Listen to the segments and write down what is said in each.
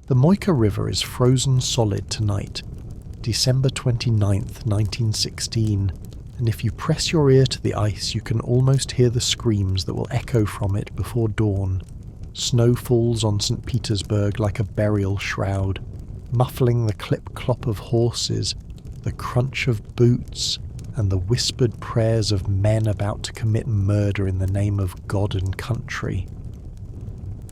The Moika River is frozen solid tonight, December 29th, 1916, and if you press your ear to the ice you can almost hear the screams that will echo from it before dawn. Snow falls on St. Petersburg like a burial shroud, muffling the clip-clop of horses, the crunch of boots, and the whispered prayers of men about to commit murder in the name of God and country.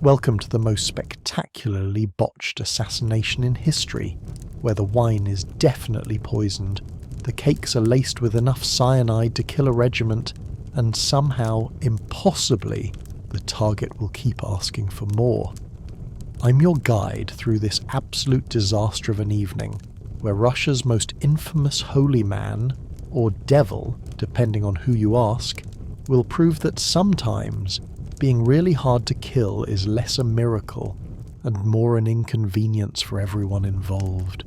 Welcome to the most spectacularly botched assassination in history, where the wine is definitely poisoned, the cakes are laced with enough cyanide to kill a regiment, and somehow, impossibly, the target will keep asking for more. I'm your guide through this absolute disaster of an evening, where Russia's most infamous holy man, or devil, depending on who you ask, will prove that sometimes being really hard to kill is less a miracle and more an inconvenience for everyone involved.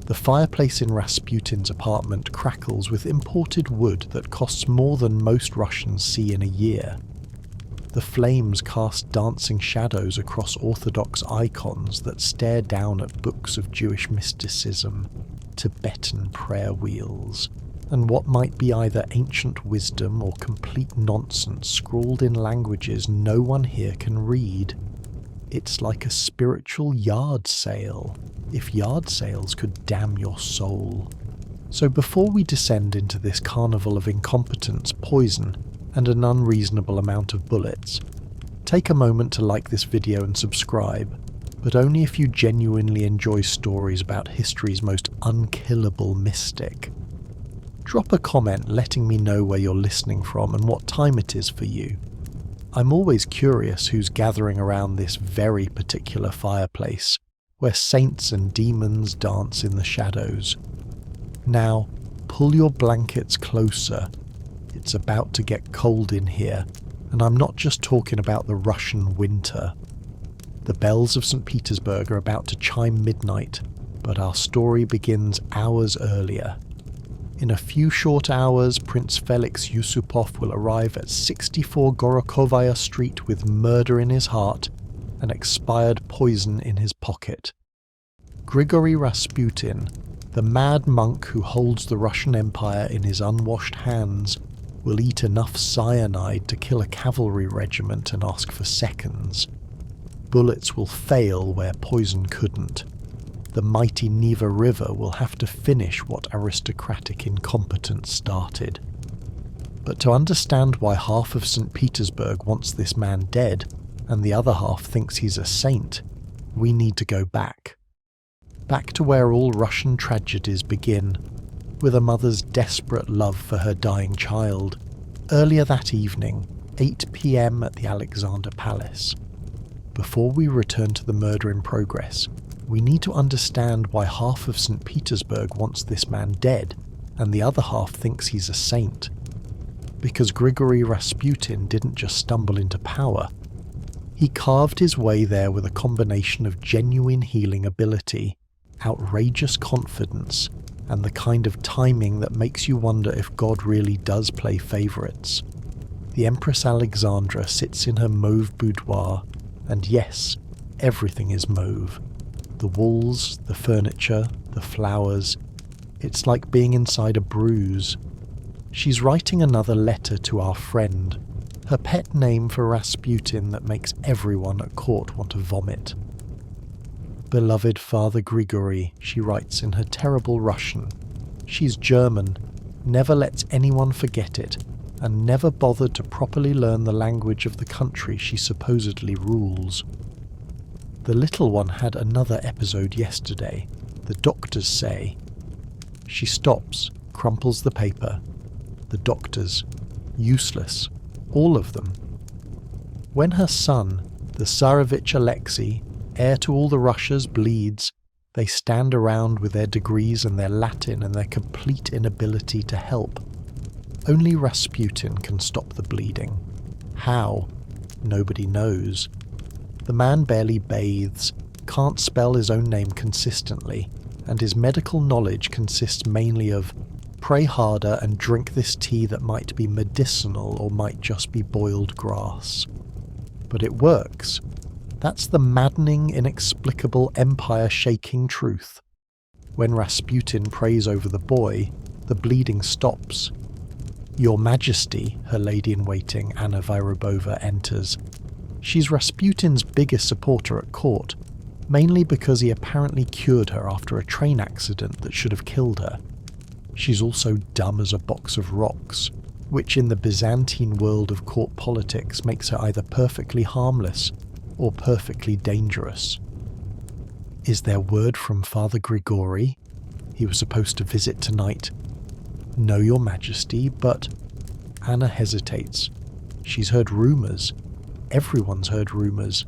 The fireplace in Rasputin's apartment crackles with imported wood that costs more than most Russians see in a year. The flames cast dancing shadows across Orthodox icons that stare down at books of Jewish mysticism, Tibetan prayer wheels, and what might be either ancient wisdom or complete nonsense scrawled in languages no one here can read. It's like a spiritual yard sale, if yard sales could damn your soul. So before we descend into this carnival of incompetence, poison, and an unreasonable amount of bullets, take a moment to like this video and subscribe, but only if you genuinely enjoy stories about history's most unkillable mystic. Drop a comment letting me know where you're listening from and what time it is for you. I'm always curious who's gathering around this very particular fireplace, where saints and demons dance in the shadows. Now, pull your blankets closer. It's about to get cold in here, and I'm not just talking about the Russian winter. The bells of St. Petersburg are about to chime midnight, but our story begins hours earlier. In a few short hours, Prince Felix Yusupov will arrive at 64 Gorokovaya Street with murder in his heart and expired poison in his pocket. Grigory Rasputin, the mad monk who holds the Russian Empire in his unwashed hands, will eat enough cyanide to kill a cavalry regiment and ask for seconds. Bullets will fail where poison couldn't. The mighty Neva River will have to finish what aristocratic incompetence started. But to understand why half of St. Petersburg wants this man dead, and the other half thinks he's a saint, we need to go back. Back to where all Russian tragedies begin, with a mother's desperate love for her dying child, earlier that evening, 8 p.m. at the Alexander Palace. Before we return to the murder in progress, we need to understand why half of St. Petersburg wants this man dead, and the other half thinks he's a saint. Because Grigory Rasputin didn't just stumble into power. He carved his way there with a combination of genuine healing ability, outrageous confidence, and the kind of timing that makes you wonder if God really does play favourites. The Empress Alexandra sits in her mauve boudoir, and yes, everything is mauve. The walls, the furniture, the flowers. It's like being inside a bruise. She's writing another letter to our friend, her pet name for Rasputin that makes everyone at court want to vomit. Beloved Father Grigory, she writes in her terrible Russian. She's German, never lets anyone forget it, and never bothered to properly learn the language of the country she supposedly rules. The little one had another episode yesterday, the doctors say. She stops, crumples the paper. The doctors. Useless. All of them. When her son, the Tsarevich Alexei, heir to all the Russias, bleeds, they stand around with their degrees and their Latin and their complete inability to help. Only Rasputin can stop the bleeding. How? Nobody knows. The man barely bathes, can't spell his own name consistently, and his medical knowledge consists mainly of pray harder and drink this tea that might be medicinal or might just be boiled grass. But it works. That's the maddening, inexplicable, empire-shaking truth. When Rasputin prays over the boy, the bleeding stops. Your Majesty, her lady-in-waiting, Anna Vyrobova, enters. She's Rasputin's biggest supporter at court, mainly because he apparently cured her after a train accident that should have killed her. She's also dumb as a box of rocks, which in the Byzantine world of court politics makes her either perfectly harmless or perfectly dangerous. Is there word from Father Grigori? He was supposed to visit tonight. No, Your Majesty, but... Anna hesitates. She's heard rumours. Everyone's heard rumours.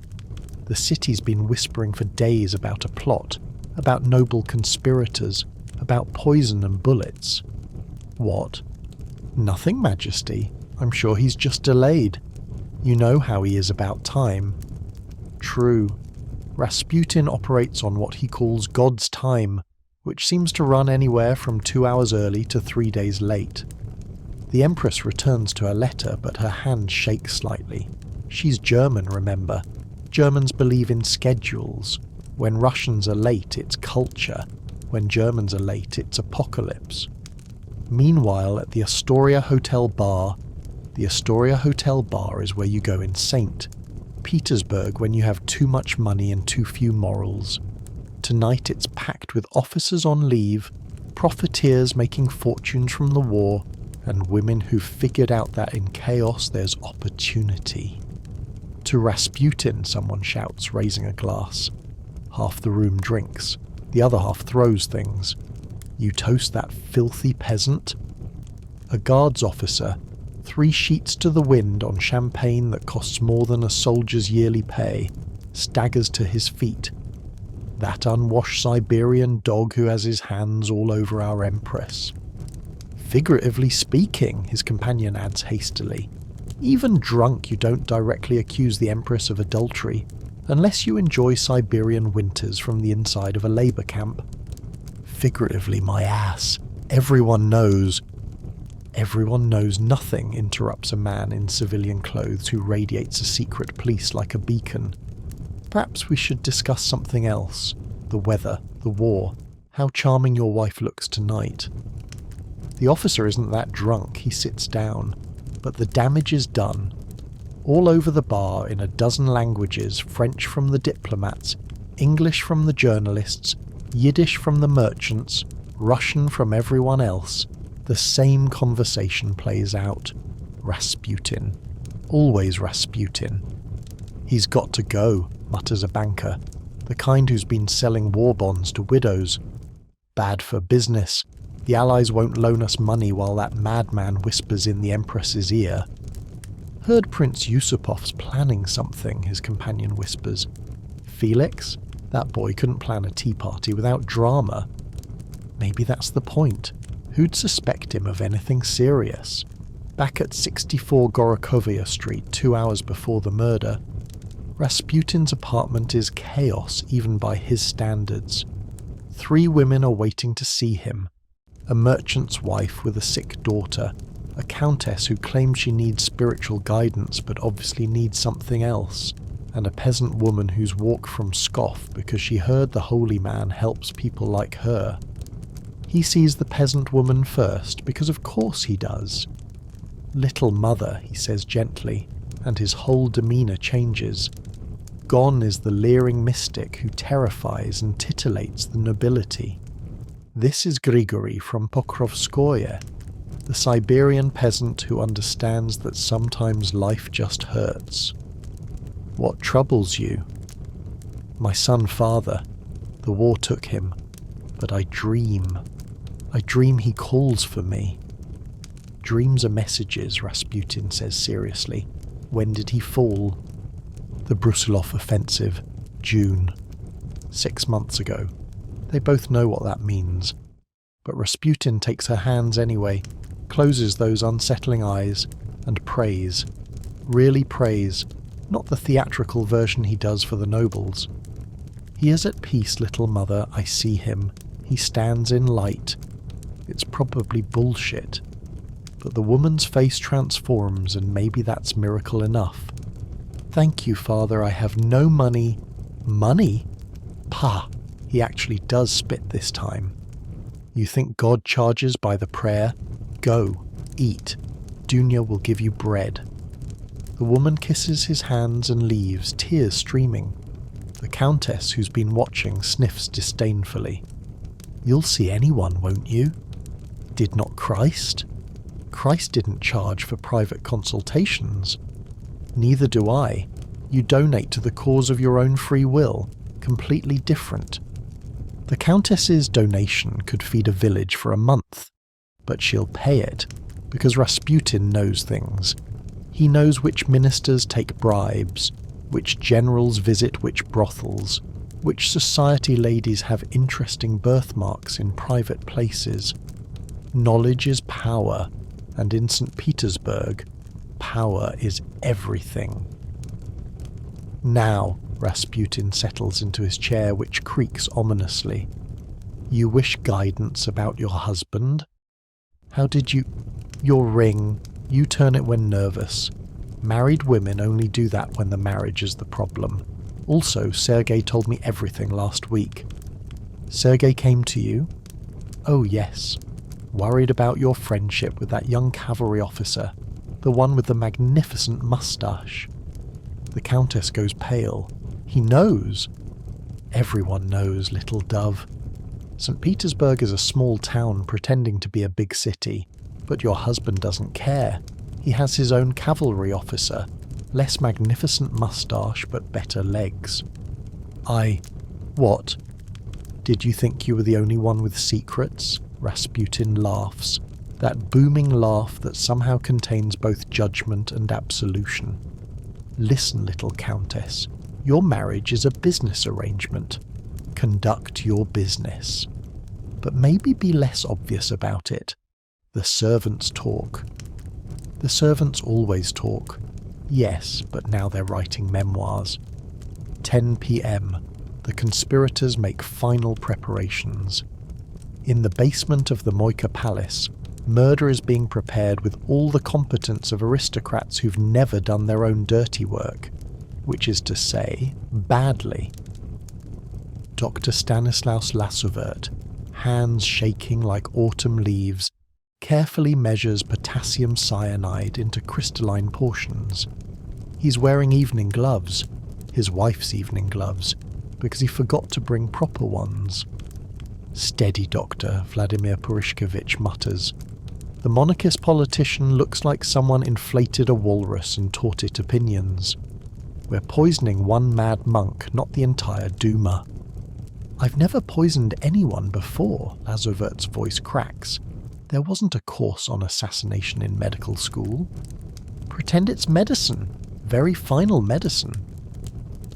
The city's been whispering for days about a plot, about noble conspirators, about poison and bullets. What? Nothing, Majesty. I'm sure he's just delayed. You know how he is about time. True. Rasputin operates on what he calls God's time, which seems to run anywhere from 2 hours early to 3 days late. The Empress returns to her letter, but her hand shakes slightly. She's German, remember. Germans believe in schedules. When Russians are late, it's culture. When Germans are late, it's apocalypse. Meanwhile, at the Astoria Hotel Bar, the Astoria Hotel Bar is where you go in St. Petersburg when you have too much money and too few morals. Tonight it's packed with officers on leave, profiteers making fortunes from the war, and women who've figured out that in chaos there's opportunity. To Rasputin, someone shouts, raising a glass. Half the room drinks, the other half throws things. You toast that filthy peasant? A guards officer, 3 sheets to the wind on champagne that costs more than a soldier's yearly pay, staggers to his feet. That unwashed Siberian dog who has his hands all over our Empress. Figuratively speaking, his companion adds hastily. Even drunk, you don't directly accuse the Empress of adultery, unless you enjoy Siberian winters from the inside of a labour camp. Figuratively, my ass. Everyone knows. Everyone knows nothing, interrupts a man in civilian clothes who radiates a secret police like a beacon. Perhaps we should discuss something else. The weather, the war, how charming your wife looks tonight. The officer isn't that drunk, he sits down. But the damage is done. All over the bar, in a dozen languages, French from the diplomats, English from the journalists, Yiddish from the merchants, Russian from everyone else, the same conversation plays out. Rasputin. Always Rasputin. He's got to go, mutters a banker, the kind who's been selling war bonds to widows. Bad for business. The Allies won't loan us money while that madman whispers in the Empress's ear. Heard Prince Yusupov's planning something, his companion whispers. Felix? That boy couldn't plan a tea party without drama. Maybe that's the point. Who'd suspect him of anything serious? Back at 64 Gorokovia Street 2 hours before the murder, Rasputin's apartment is chaos even by his standards. 3 women are waiting to see him. A merchant's wife with a sick daughter, a countess who claims she needs spiritual guidance but obviously needs something else, and a peasant woman who's walked from scoff because she heard the holy man helps people like her. He sees the peasant woman first because of course he does. Little mother, he says gently, and his whole demeanour changes. Gone is the leering mystic who terrifies and titillates the nobility. This is Grigory from Pokrovskoye, the Siberian peasant who understands that sometimes life just hurts. What troubles you? My son father. The war took him. But I dream. I dream he calls for me. Dreams are messages, Rasputin says seriously. When did he fall? The Brusilov offensive, June. 6 months ago. They both know what that means. But Rasputin takes her hands anyway, closes those unsettling eyes, and prays. Really prays, not the theatrical version he does for the nobles. He is at peace, little mother, I see him. He stands in light. It's probably bullshit. But the woman's face transforms and maybe that's miracle enough. Thank you, Father, I have no money. Money? Pah, he actually does spit this time. You think God charges by the prayer? Go, eat. Dunya will give you bread. The woman kisses his hands and leaves, tears streaming. The Countess, who's been watching, sniffs disdainfully. You'll see anyone, won't you? Did not Christ? Christ didn't charge for private consultations. Neither do I. You donate to the cause of your own free will, completely different. The Countess's donation could feed a village for a month, but she'll pay it, because Rasputin knows things. He knows which ministers take bribes, which generals visit which brothels, which society ladies have interesting birthmarks in private places. Knowledge is power, and in St. Petersburg, power is everything. Now, Rasputin settles into his chair, which creaks ominously. You wish guidance about your husband? How did you... Your ring, you turn it when nervous. Married women only do that when the marriage is the problem. Also, Sergei told me everything last week. Sergei came to you? Oh yes. Worried about your friendship with that young cavalry officer, the one with the magnificent moustache. The Countess goes pale. He knows. Everyone knows, little dove. St. Petersburg is a small town pretending to be a big city, but your husband doesn't care. He has his own cavalry officer, less magnificent moustache but better legs. What? Did you think you were the only one with secrets? Rasputin laughs, that booming laugh that somehow contains both judgment and absolution. Listen, little Countess, your marriage is a business arrangement. Conduct your business. But maybe be less obvious about it. The servants talk. The servants always talk. Yes, but now they're writing memoirs. 10 p.m. The conspirators make final preparations. In the basement of the Moika Palace, murder is being prepared with all the competence of aristocrats who've never done their own dirty work, which is to say, badly. Dr. Stanislaus Lasuvert, hands shaking like autumn leaves, carefully measures potassium cyanide into crystalline portions. He's wearing evening gloves, his wife's evening gloves, because he forgot to bring proper ones. Steady, doctor, Vladimir Purishkevich mutters. The monarchist politician looks like someone inflated a walrus and taught it opinions. We're poisoning one mad monk, not the entire Duma. I've never poisoned anyone before, Lazuvert's voice cracks. There wasn't a course on assassination in medical school. Pretend it's medicine, very final medicine.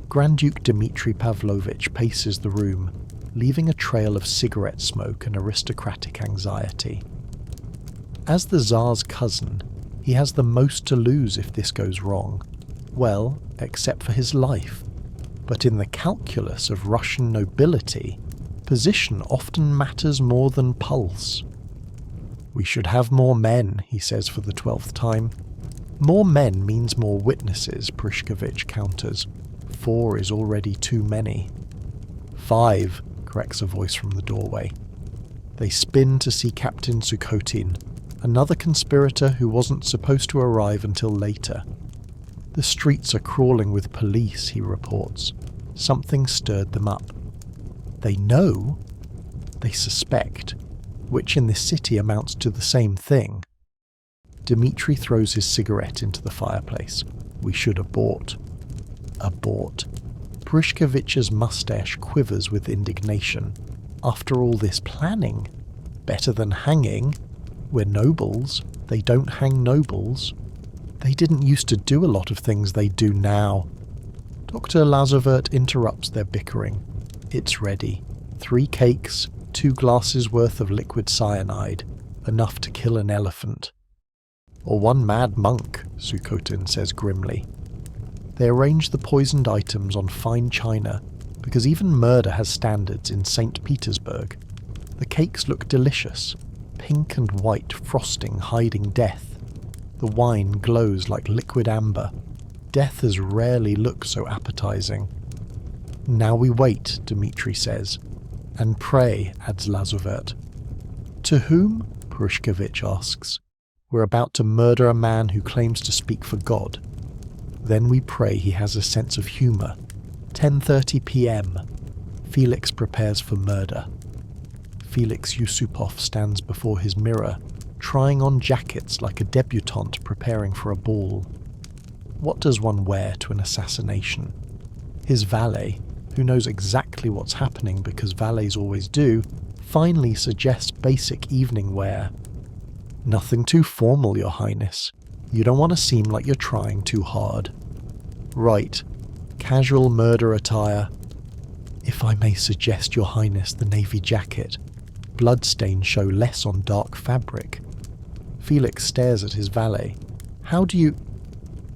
Grand Duke Dmitri Pavlovich paces the room, leaving a trail of cigarette smoke and aristocratic anxiety. As the Tsar's cousin, he has the most to lose if this goes wrong. Well, except for his life. But in the calculus of Russian nobility, position often matters more than pulse. We should have more men, he says for the 12th time. More men means more witnesses, Purishkevich counters. 4 is already too many. 5, corrects a voice from the doorway. They spin to see Captain Sukhotin, another conspirator who wasn't supposed to arrive until later. The streets are crawling with police, he reports. Something stirred them up. They know? They suspect, which in this city amounts to the same thing. Dmitri throws his cigarette into the fireplace. We should abort. Abort. Purishkevich's mustache quivers with indignation. After all this planning, better than hanging. We're nobles. They don't hang nobles. They didn't used to do a lot of things they do now. Dr. Lazovert interrupts their bickering. It's ready. 3 cakes, 2 glasses worth of liquid cyanide, enough to kill an elephant. Or 1 mad monk, Sukhotin says grimly. They arrange the poisoned items on fine china, because even murder has standards in St. Petersburg. The cakes look delicious, pink and white frosting hiding death. The wine glows like liquid amber. Death has rarely looked so appetizing. "Now we wait," Dmitri says. "And pray," adds Lazovert. "To whom?" Prushkevich asks. "We're about to murder a man who claims to speak for God. Then we pray he has a sense of humour. 10:30 p.m. Felix prepares for murder. Felix Yusupov stands before his mirror, trying on jackets like a debutante preparing for a ball. What does one wear to an assassination? His valet, who knows exactly what's happening because valets always do, finally suggests basic evening wear. "Nothing too formal, Your Highness. You don't want to seem like you're trying too hard." "Right. Casual murder attire. If I may suggest, Your Highness, the navy jacket. Bloodstains show less on dark fabric." Felix stares at his valet. "How do you—"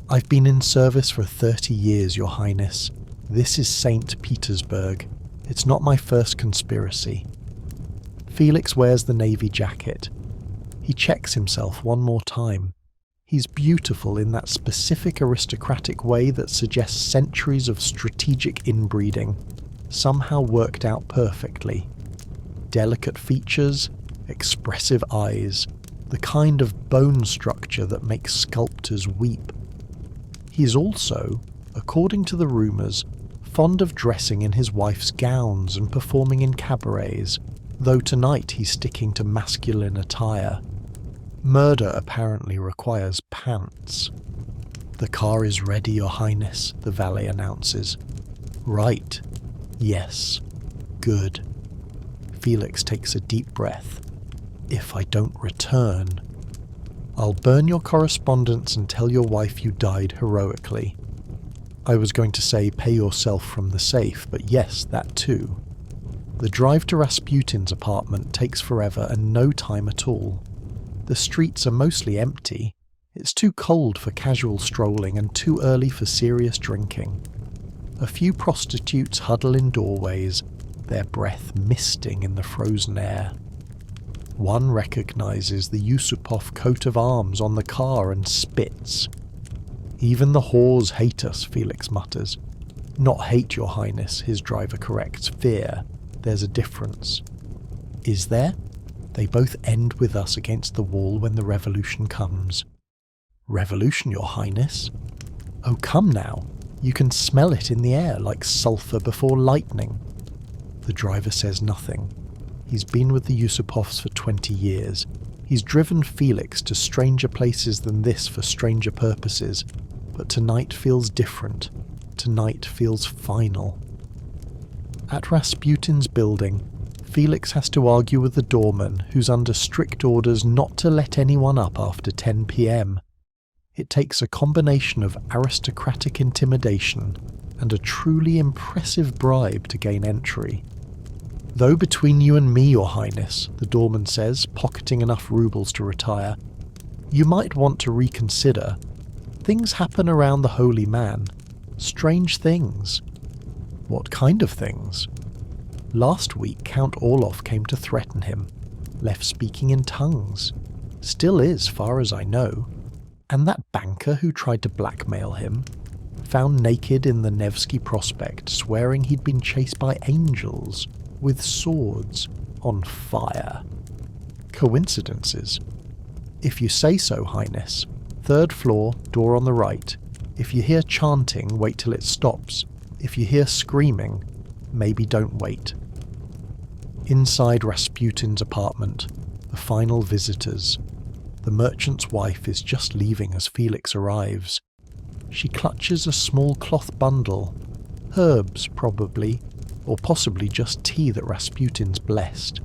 "I've been in service for 30 years, Your Highness. This is St. Petersburg. It's not my first conspiracy." Felix wears the navy jacket. He checks himself one more time. He's beautiful in that specific aristocratic way that suggests centuries of strategic inbreeding, somehow worked out perfectly. Delicate features, expressive eyes, the kind of bone structure that makes sculptors weep. He's also, according to the rumours, fond of dressing in his wife's gowns and performing in cabarets, though tonight he's sticking to masculine attire. Murder apparently requires pants. "The car is ready, Your Highness," the valet announces. "Right. Yes. Good." Felix takes a deep breath. "If I don't return, I'll burn your correspondence and tell your wife you died heroically. I was going to say pay yourself from the safe, but yes, that too. The drive to Rasputin's apartment takes forever and no time at all. The streets are mostly empty. It's too cold for casual strolling and too early for serious drinking. A few prostitutes huddle in doorways, their breath misting in the frozen air. One recognizes the Yusupov coat of arms on the car and spits. "Even the whores hate us," Felix mutters. "Not hate, Your Highness," his driver corrects. "Fear. There's a difference." "Is there?" "They both end with us against the wall when the revolution comes." "Revolution, Your Highness?" "Oh, come now. You can smell it in the air like sulphur before lightning." The driver says nothing. He's been with the Yusupovs for 20 years. He's driven Felix to stranger places than this for stranger purposes, but tonight feels different. Tonight feels final. At Rasputin's building, Felix has to argue with the doorman, who's under strict orders not to let anyone up after 10 p.m. It takes a combination of aristocratic intimidation and a truly impressive bribe to gain entry. "Though between you and me, Your Highness," the doorman says, pocketing enough rubles to retire, "you might want to reconsider. Things happen around the holy man. Strange things." "What kind of things?" "Last week Count Orlov came to threaten him, left speaking in tongues. Still is, far as I know. And that banker who tried to blackmail him, found naked in the Nevsky Prospect, swearing he'd been chased by angels, with swords, on fire. Coincidences?" "If you say so, Highness. 3rd floor, door on the right. If you hear chanting, wait till it stops. If you hear screaming, maybe don't wait." Inside Rasputin's apartment, the final visitors. The merchant's wife is just leaving as Felix arrives. She clutches a small cloth bundle. Herbs, probably, or possibly just tea that Rasputin's blessed.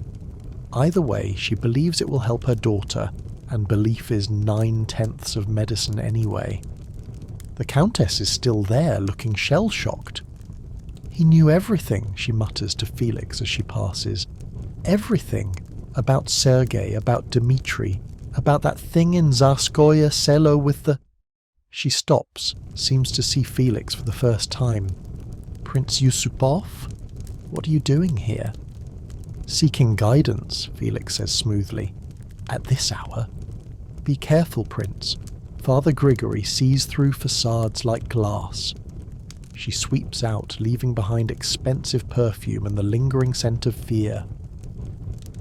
Either way, she believes it will help her daughter, and belief is 9/10 of medicine anyway. The Countess is still there, looking shell-shocked. "He knew everything," she mutters to Felix as she passes. "Everything. About Sergei, about Dmitri, about that thing in Tsarskoye Selo with the—" She stops, seems to see Felix for the first time. "Prince Yusupov? What are you doing here?" "Seeking guidance," Felix says smoothly. "At this hour?" "Be careful, Prince. Father Grigory sees through facades like glass. She sweeps out, leaving behind expensive perfume and the lingering scent of fear.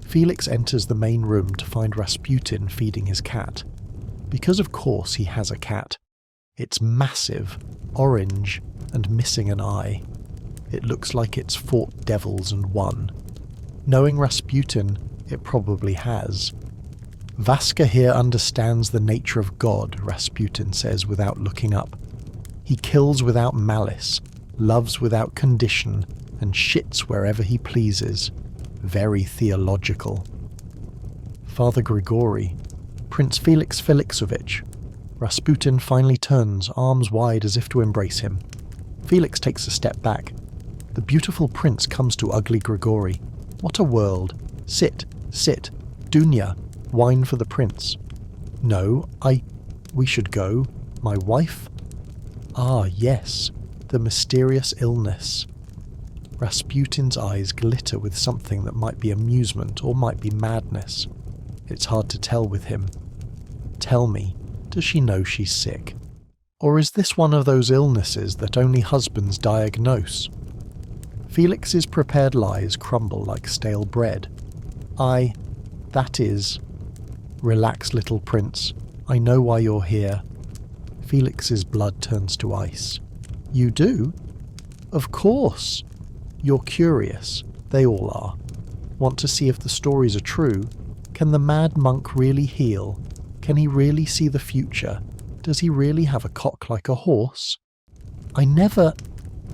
Felix enters the main room to find Rasputin feeding his cat. Because of course he has a cat. It's massive, orange, and missing an eye. It looks like it's fought devils and won. Knowing Rasputin, it probably has. Vaska here understands the nature of God, Rasputin says without looking up. He kills without malice, loves without condition, and shits wherever he pleases. Very theological. Father Grigory, Prince Felix Felixovich. Rasputin finally turns, arms wide as if to embrace him. Felix takes a step back. The beautiful prince comes to ugly Grigory. What a world. Sit, sit. Dunya, wine for the prince. No, we should go. My wife? Ah, yes, the mysterious illness. Rasputin's eyes glitter with something that might be amusement or might be madness. It's hard to tell with him. Tell me, does she know she's sick? Or is this one of those illnesses that only husbands diagnose? Felix's prepared lies crumble like stale bread. That is... Relax, little prince. I know why you're here. Felix's blood turns to ice. You do? Of course. You're curious. They all are. Want to see if the stories are true? Can the mad monk really heal? Can he really see the future? Does he really have a cock like a horse? I never...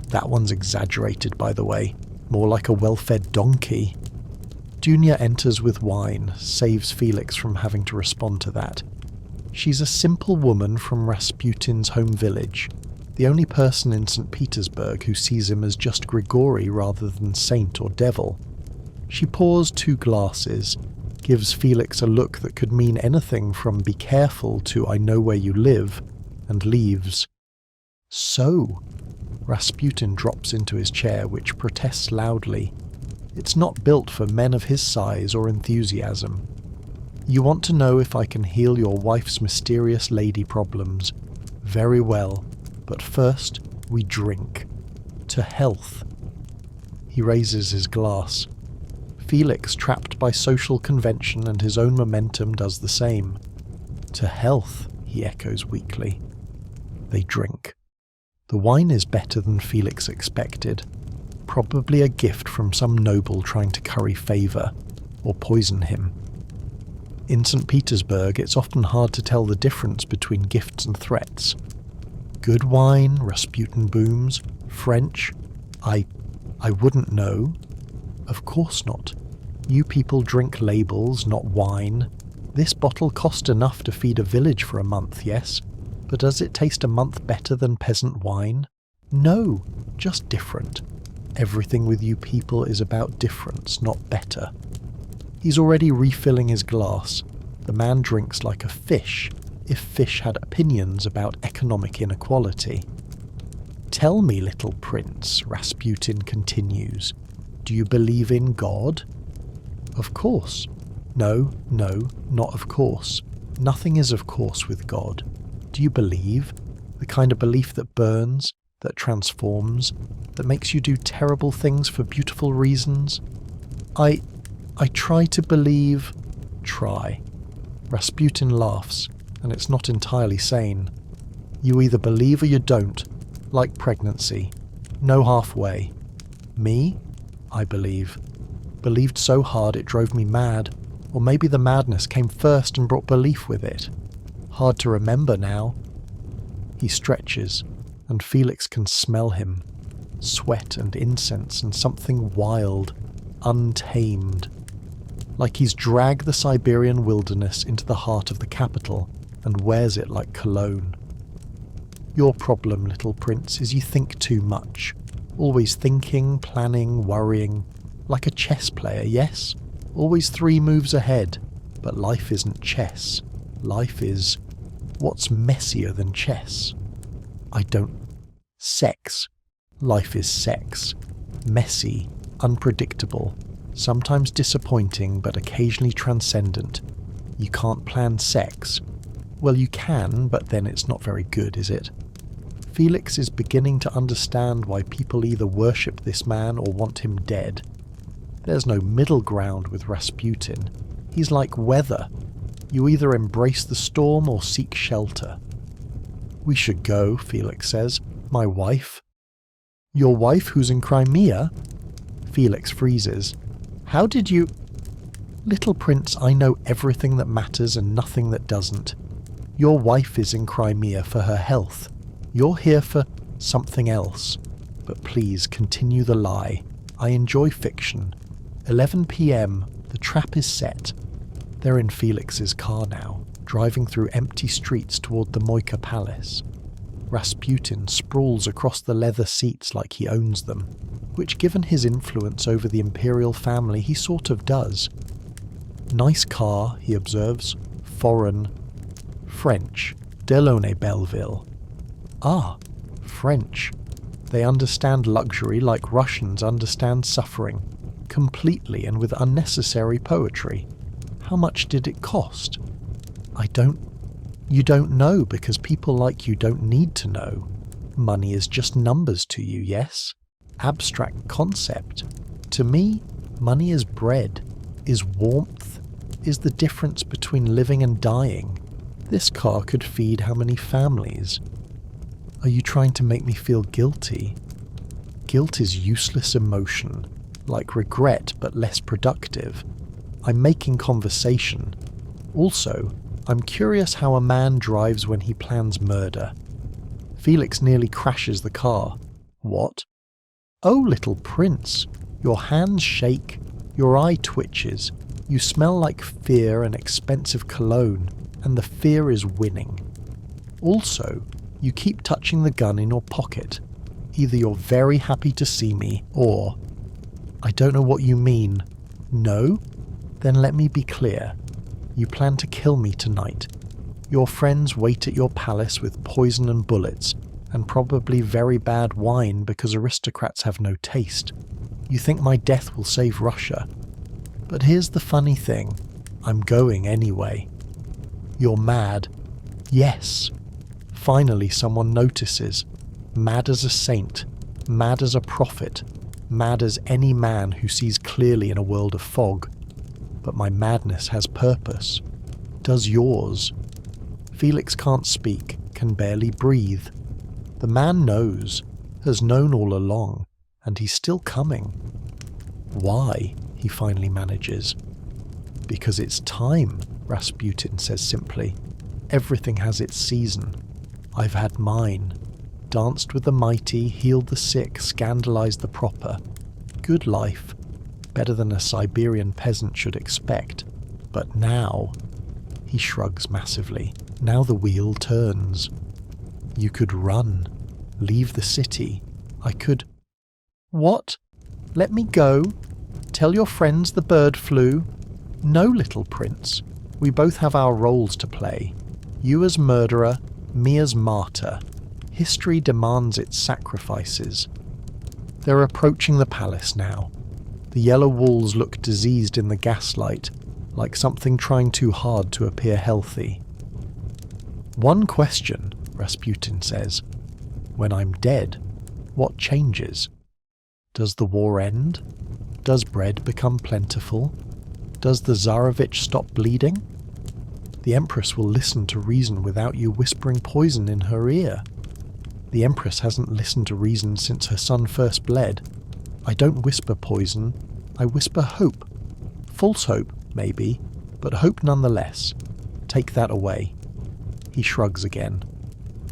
That one's exaggerated, by the way. More like a well-fed donkey. Dunya enters with wine, saves Felix from having to respond to that. She's a simple woman from Rasputin's home village, the only person in St. Petersburg who sees him as just Grigory rather than saint or devil. She pours 2 glasses, gives Felix a look that could mean anything from be careful to I know where you live, and leaves. So, Rasputin drops into his chair, which protests loudly. It's not built for men of his size or enthusiasm. You want to know if I can heal your wife's mysterious lady problems. Very well, but first we drink. To health. He raises his glass. Felix, trapped by social convention and his own momentum, does the same. To health, he echoes weakly. They drink. The wine is better than Felix expected. Probably a gift from some noble trying to curry favour, or poison him. In St. Petersburg, it's often hard to tell the difference between gifts and threats. Good wine, Rasputin booms. French? I wouldn't know. Of course not. You people drink labels, not wine. This bottle cost enough to feed a village for a month, yes? But does it taste a month better than peasant wine? No, just different. Everything with you people is about difference, not better. He's already refilling his glass. The man drinks like a fish, if fish had opinions about economic inequality. Tell me, little prince, Rasputin continues, do you believe in God? Of course. No, not of course. Nothing is of course with God. Do you believe? The kind of belief that burns, that transforms, that makes you do terrible things for beautiful reasons? I try to believe... Try. Rasputin laughs, and it's not entirely sane. You either believe or you don't, like pregnancy. No halfway. Me? I believe. Believed so hard it drove me mad, or maybe the madness came first and brought belief with it. Hard to remember now. He stretches, and Felix can smell him. Sweat and incense and something wild, untamed. Like he's dragged the Siberian wilderness into the heart of the capital and wears it like cologne. Your problem, little prince, is you think too much. Always thinking, planning, worrying. Like a chess player, yes? Always 3 moves ahead. But life isn't chess. Life is... What's messier than chess? Sex. Life is sex. Messy, unpredictable, sometimes disappointing but occasionally transcendent. You can't plan sex. Well, you can, but then it's not very good, is it? Felix is beginning to understand why people either worship this man or want him dead. There's no middle ground with Rasputin. He's like weather. You either embrace the storm or seek shelter. We should go, Felix says. My wife. Your wife who's in Crimea? Felix freezes. How did you... Little Prince, I know everything that matters and nothing that doesn't. Your wife is in Crimea for her health. You're here for something else. But please continue the lie. I enjoy fiction. 11 p.m. The trap is set. They're in Felix's car now, driving through empty streets toward the Moika Palace. Rasputin sprawls across the leather seats like he owns them, which given his influence over the imperial family he sort of does. Nice car, he observes. Foreign. French. Delaunay Belleville. Ah, French. They understand luxury like Russians understand suffering, completely and with unnecessary poetry. How much did it cost? You don't know because people like you don't need to know. Money is just numbers to you, yes? Abstract concept. To me, money is bread, is warmth, is the difference between living and dying. This car could feed how many families? Are you trying to make me feel guilty? Guilt is useless emotion, like regret but less productive. I'm making conversation. Also, I'm curious how a man drives when he plans murder. Felix nearly crashes the car. What? Oh, little prince, your hands shake, your eye twitches, you smell like fear and expensive cologne, and the fear is winning. Also, you keep touching the gun in your pocket. Either you're very happy to see me, or... I don't know what you mean. No? Then let me be clear. You plan to kill me tonight. Your friends wait at your palace with poison and bullets, and probably very bad wine because aristocrats have no taste. You think my death will save Russia. But here's the funny thing. I'm going anyway. You're mad. Yes. Finally someone notices. Mad as a saint. Mad as a prophet. Mad as any man who sees clearly in a world of fog. But my madness has purpose. Does yours? Felix can't speak, can barely breathe. The man knows, has known all along, and he's still coming. Why? He finally manages. Because it's time, Rasputin says simply. Everything has its season. I've had mine. Danced with the mighty, healed the sick, scandalized the proper. Good life. Better than a Siberian peasant should expect. But now... He shrugs massively. Now the wheel turns. You could run. Leave the city. I could... What? Let me go? Tell your friends the bird flew? No, little prince. We both have our roles to play. You as murderer, me as martyr. History demands its sacrifices. They're approaching the palace now. The yellow walls look diseased in the gaslight, like something trying too hard to appear healthy. One question, Rasputin says. When I'm dead, what changes? Does the war end? Does bread become plentiful? Does the Tsarevich stop bleeding? The Empress will listen to reason without you whispering poison in her ear. The Empress hasn't listened to reason since her son first bled. I don't whisper poison, I whisper hope. False hope, maybe, but hope nonetheless. Take that away. He shrugs again.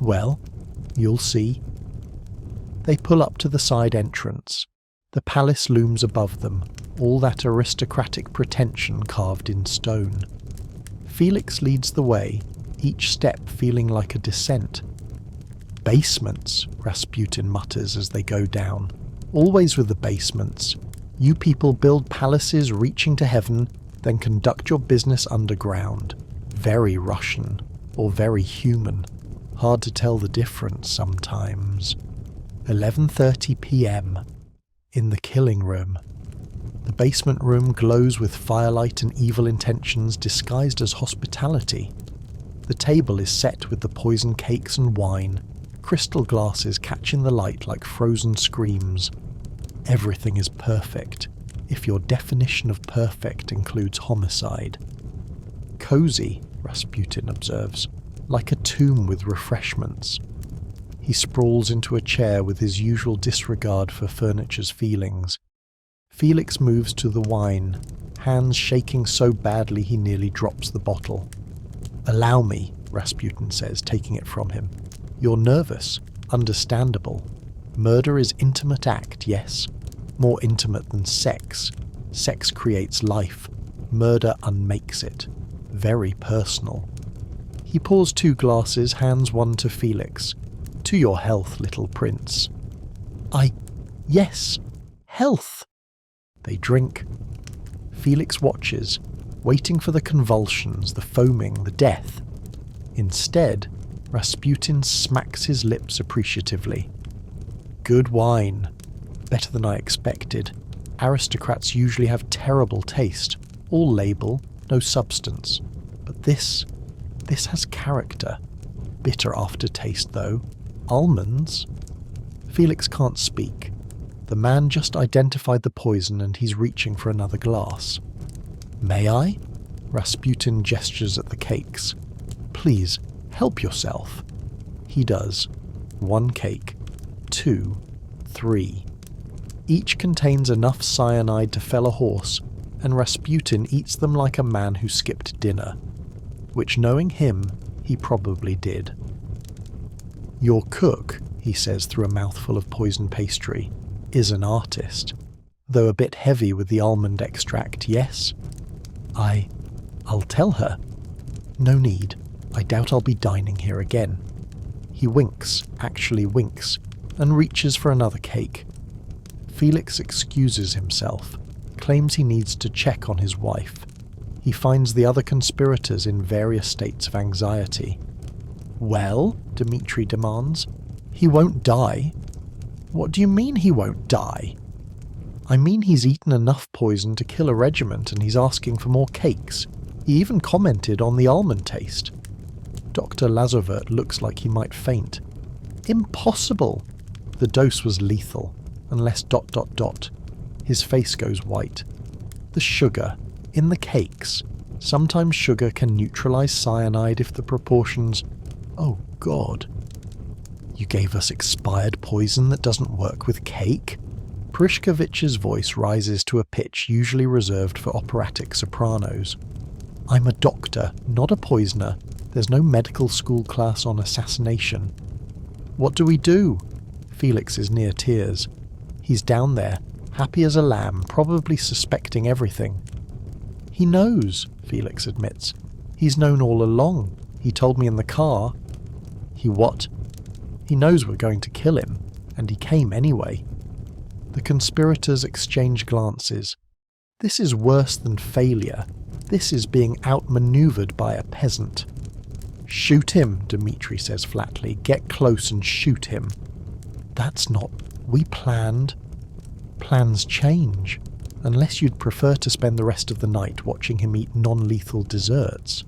Well, you'll see. They pull up to the side entrance. The palace looms above them, all that aristocratic pretension carved in stone. Felix leads the way, each step feeling like a descent. Basements, Rasputin mutters as they go down. Always with the basements. You people build palaces reaching to heaven, then conduct your business underground. Very Russian, or very human. Hard to tell the difference sometimes. 11:30 p.m. In the killing room. The basement room glows with firelight and evil intentions disguised as hospitality. The table is set with the poison cakes and wine, crystal glasses catching the light like frozen screams. Everything is perfect, if your definition of perfect includes homicide. Cozy, Rasputin observes, like a tomb with refreshments. He sprawls into a chair with his usual disregard for furniture's feelings. Felix moves to the wine, hands shaking so badly he nearly drops the bottle. "Allow me," Rasputin says, taking it from him. "You're nervous. Understandable. Murder is intimate act, yes. More intimate than sex. Sex creates life. Murder unmakes it. Very personal." He pours 2 glasses, hands one to Felix. "To your health, little prince." Yes, health." They drink. Felix watches, waiting for the convulsions, the foaming, the death. Instead, Rasputin smacks his lips appreciatively. "Good wine. Better than I expected. Aristocrats usually have terrible taste. All label, no substance. But this has character. Bitter aftertaste, though. Almonds?" Felix can't speak. The man just identified the poison and he's reaching for another glass. "May I?" Rasputin gestures at the cakes. "Please, help yourself." He does. 1 cake. 2. 3. Each contains enough cyanide to fell a horse, and Rasputin eats them like a man who skipped dinner. Which, knowing him, he probably did. "Your cook," he says through a mouthful of poison pastry, "is an artist. Though a bit heavy with the almond extract, yes?" I'll tell her." "No need. I doubt I'll be dining here again." He winks, actually winks, and reaches for another cake. Felix excuses himself, claims he needs to check on his wife. He finds the other conspirators in various states of anxiety. "Well?" Dmitri demands. "He won't die." "What do you mean he won't die?" "I mean he's eaten enough poison to kill a regiment and he's asking for more cakes. He even commented on the almond taste." Dr. Lazovert looks like he might faint. "Impossible!" The dose was lethal, unless ... His face goes white. "The sugar, in the cakes. Sometimes sugar can neutralize cyanide if the proportions... Oh, God. You gave us expired poison that doesn't work with cake?" Prishkovich's voice rises to a pitch usually reserved for operatic sopranos. "I'm a doctor, not a poisoner. There's no medical school class on assassination." "What do we do?" Felix is near tears. He's down there, happy as a lamb, probably suspecting everything. "He knows," Felix admits. "He's known all along. He told me in the car." "He what?" "He knows we're going to kill him, and he came anyway." The conspirators exchange glances. This is worse than failure. This is being outmaneuvered by a peasant. "Shoot him," Dmitri says flatly. "Get close and shoot him." "That's not... We planned..." "Plans change. Unless you'd prefer to spend the rest of the night watching him eat non-lethal desserts."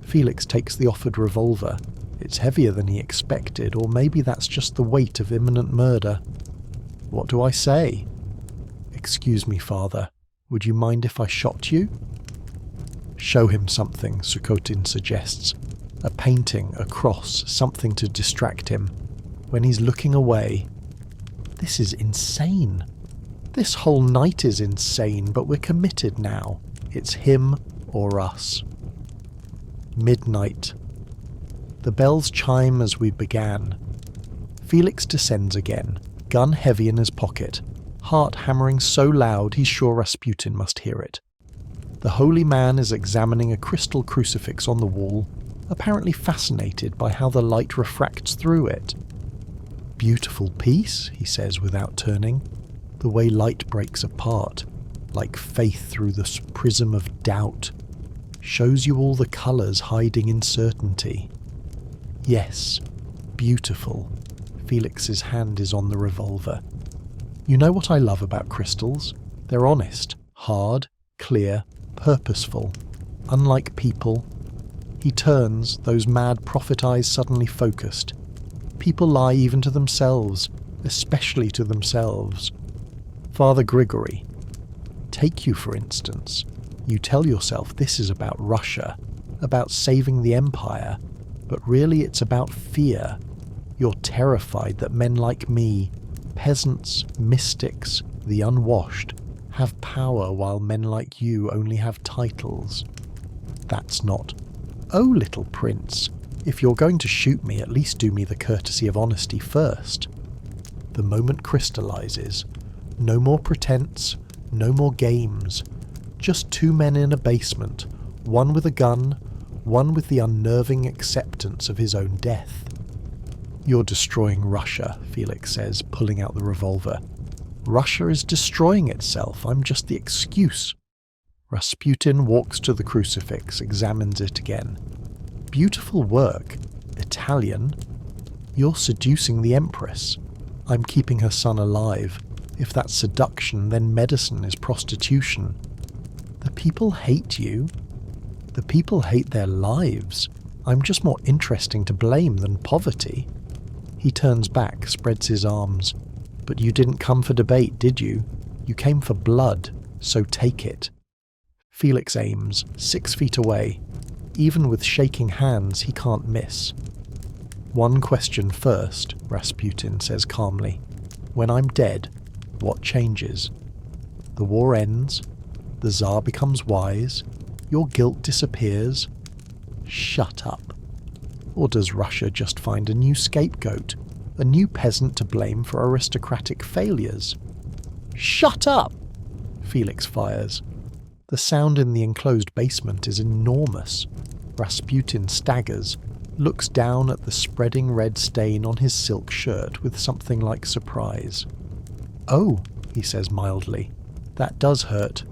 Felix takes the offered revolver. It's heavier than he expected, or maybe that's just the weight of imminent murder. "What do I say?" "Excuse me, Father. Would you mind if I shot you?" "Show him something," Sukhotin suggests. A painting, a cross, something to distract him. When he's looking away... This is insane. This whole night is insane, but we're committed now. It's him or us. Midnight. The bells chime as we began. Felix descends again, gun heavy in his pocket, heart hammering so loud he's sure Rasputin must hear it. The holy man is examining a crystal crucifix on the wall, apparently fascinated by how the light refracts through it. "Beautiful piece," he says without turning. "The way light breaks apart, like faith through the prism of doubt. Shows you all the colours hiding in certainty." "Yes, beautiful." Felix's hand is on the revolver. "You know what I love about crystals? They're honest, hard, clear, purposeful. Unlike people..." He turns, those mad prophet eyes suddenly focused. People lie even to themselves, especially to themselves. Father Grigory, take you for instance. You tell yourself this is about Russia, about saving the empire, but really it's about fear. You're terrified that men like me, peasants, mystics, the unwashed, have power while men like you only have titles. That's not. Oh, little prince, if you're going to shoot me, at least do me the courtesy of honesty first. The moment crystallizes. No more pretense, no more games. Just two men in a basement, one with a gun, one with the unnerving acceptance of his own death. You're destroying Russia, Felix says, pulling out the revolver. Russia is destroying itself, I'm just the excuse. Rasputin walks to the crucifix, examines it again. Beautiful work. Italian. You're seducing the Empress. I'm keeping her son alive. If that's seduction, then medicine is prostitution. The people hate you. The people hate their lives. I'm just more interesting to blame than poverty. He turns back, spreads his arms. But you didn't come for debate, did you? You came for blood, so take it. Felix aims, 6 feet away. Even with shaking hands, he can't miss. One question first, Rasputin says calmly. When I'm dead, what changes? The war ends. The Tsar becomes wise. Your guilt disappears. Shut up. Or does Russia just find a new scapegoat? A new peasant to blame for aristocratic failures? Shut up! Felix fires. The sound in the enclosed basement is enormous. Rasputin staggers, looks down at the spreading red stain on his silk shirt with something like surprise. Oh, he says mildly, that does hurt.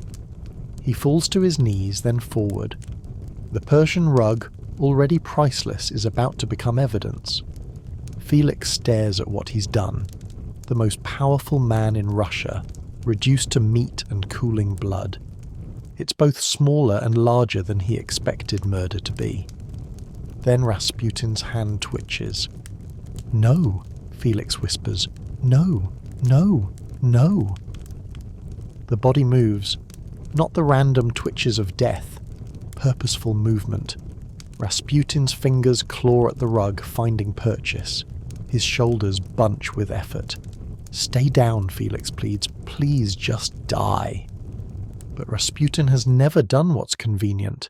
He falls to his knees, then forward. The Persian rug, already priceless, is about to become evidence. Felix stares at what he's done. The most powerful man in Russia, reduced to meat and cooling blood. It's both smaller and larger than he expected murder to be. Then Rasputin's hand twitches. No, Felix whispers. No, no, no. The body moves, not the random twitches of death, purposeful movement. Rasputin's fingers claw at the rug, finding purchase. His shoulders bunch with effort. Stay down, Felix pleads. Please just die. But Rasputin has never done what's convenient.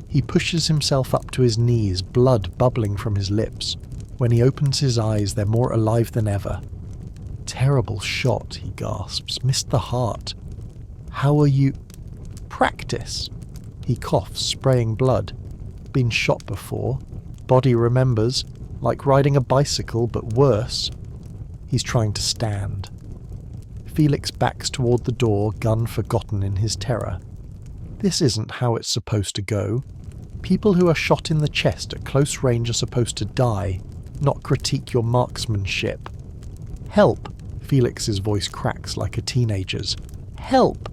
He pushes himself up to his knees, blood bubbling from his lips. When he opens his eyes, they're more alive than ever. Terrible shot, he gasps. Missed the heart. How are you... Practice. He coughs, spraying blood. Been shot before. Body remembers. Like riding a bicycle, but worse. He's trying to stand. Felix backs toward the door, gun forgotten in his terror. This isn't how it's supposed to go. People who are shot in the chest at close range are supposed to die, not critique your marksmanship. Help! Felix's voice cracks like a teenager's. Help!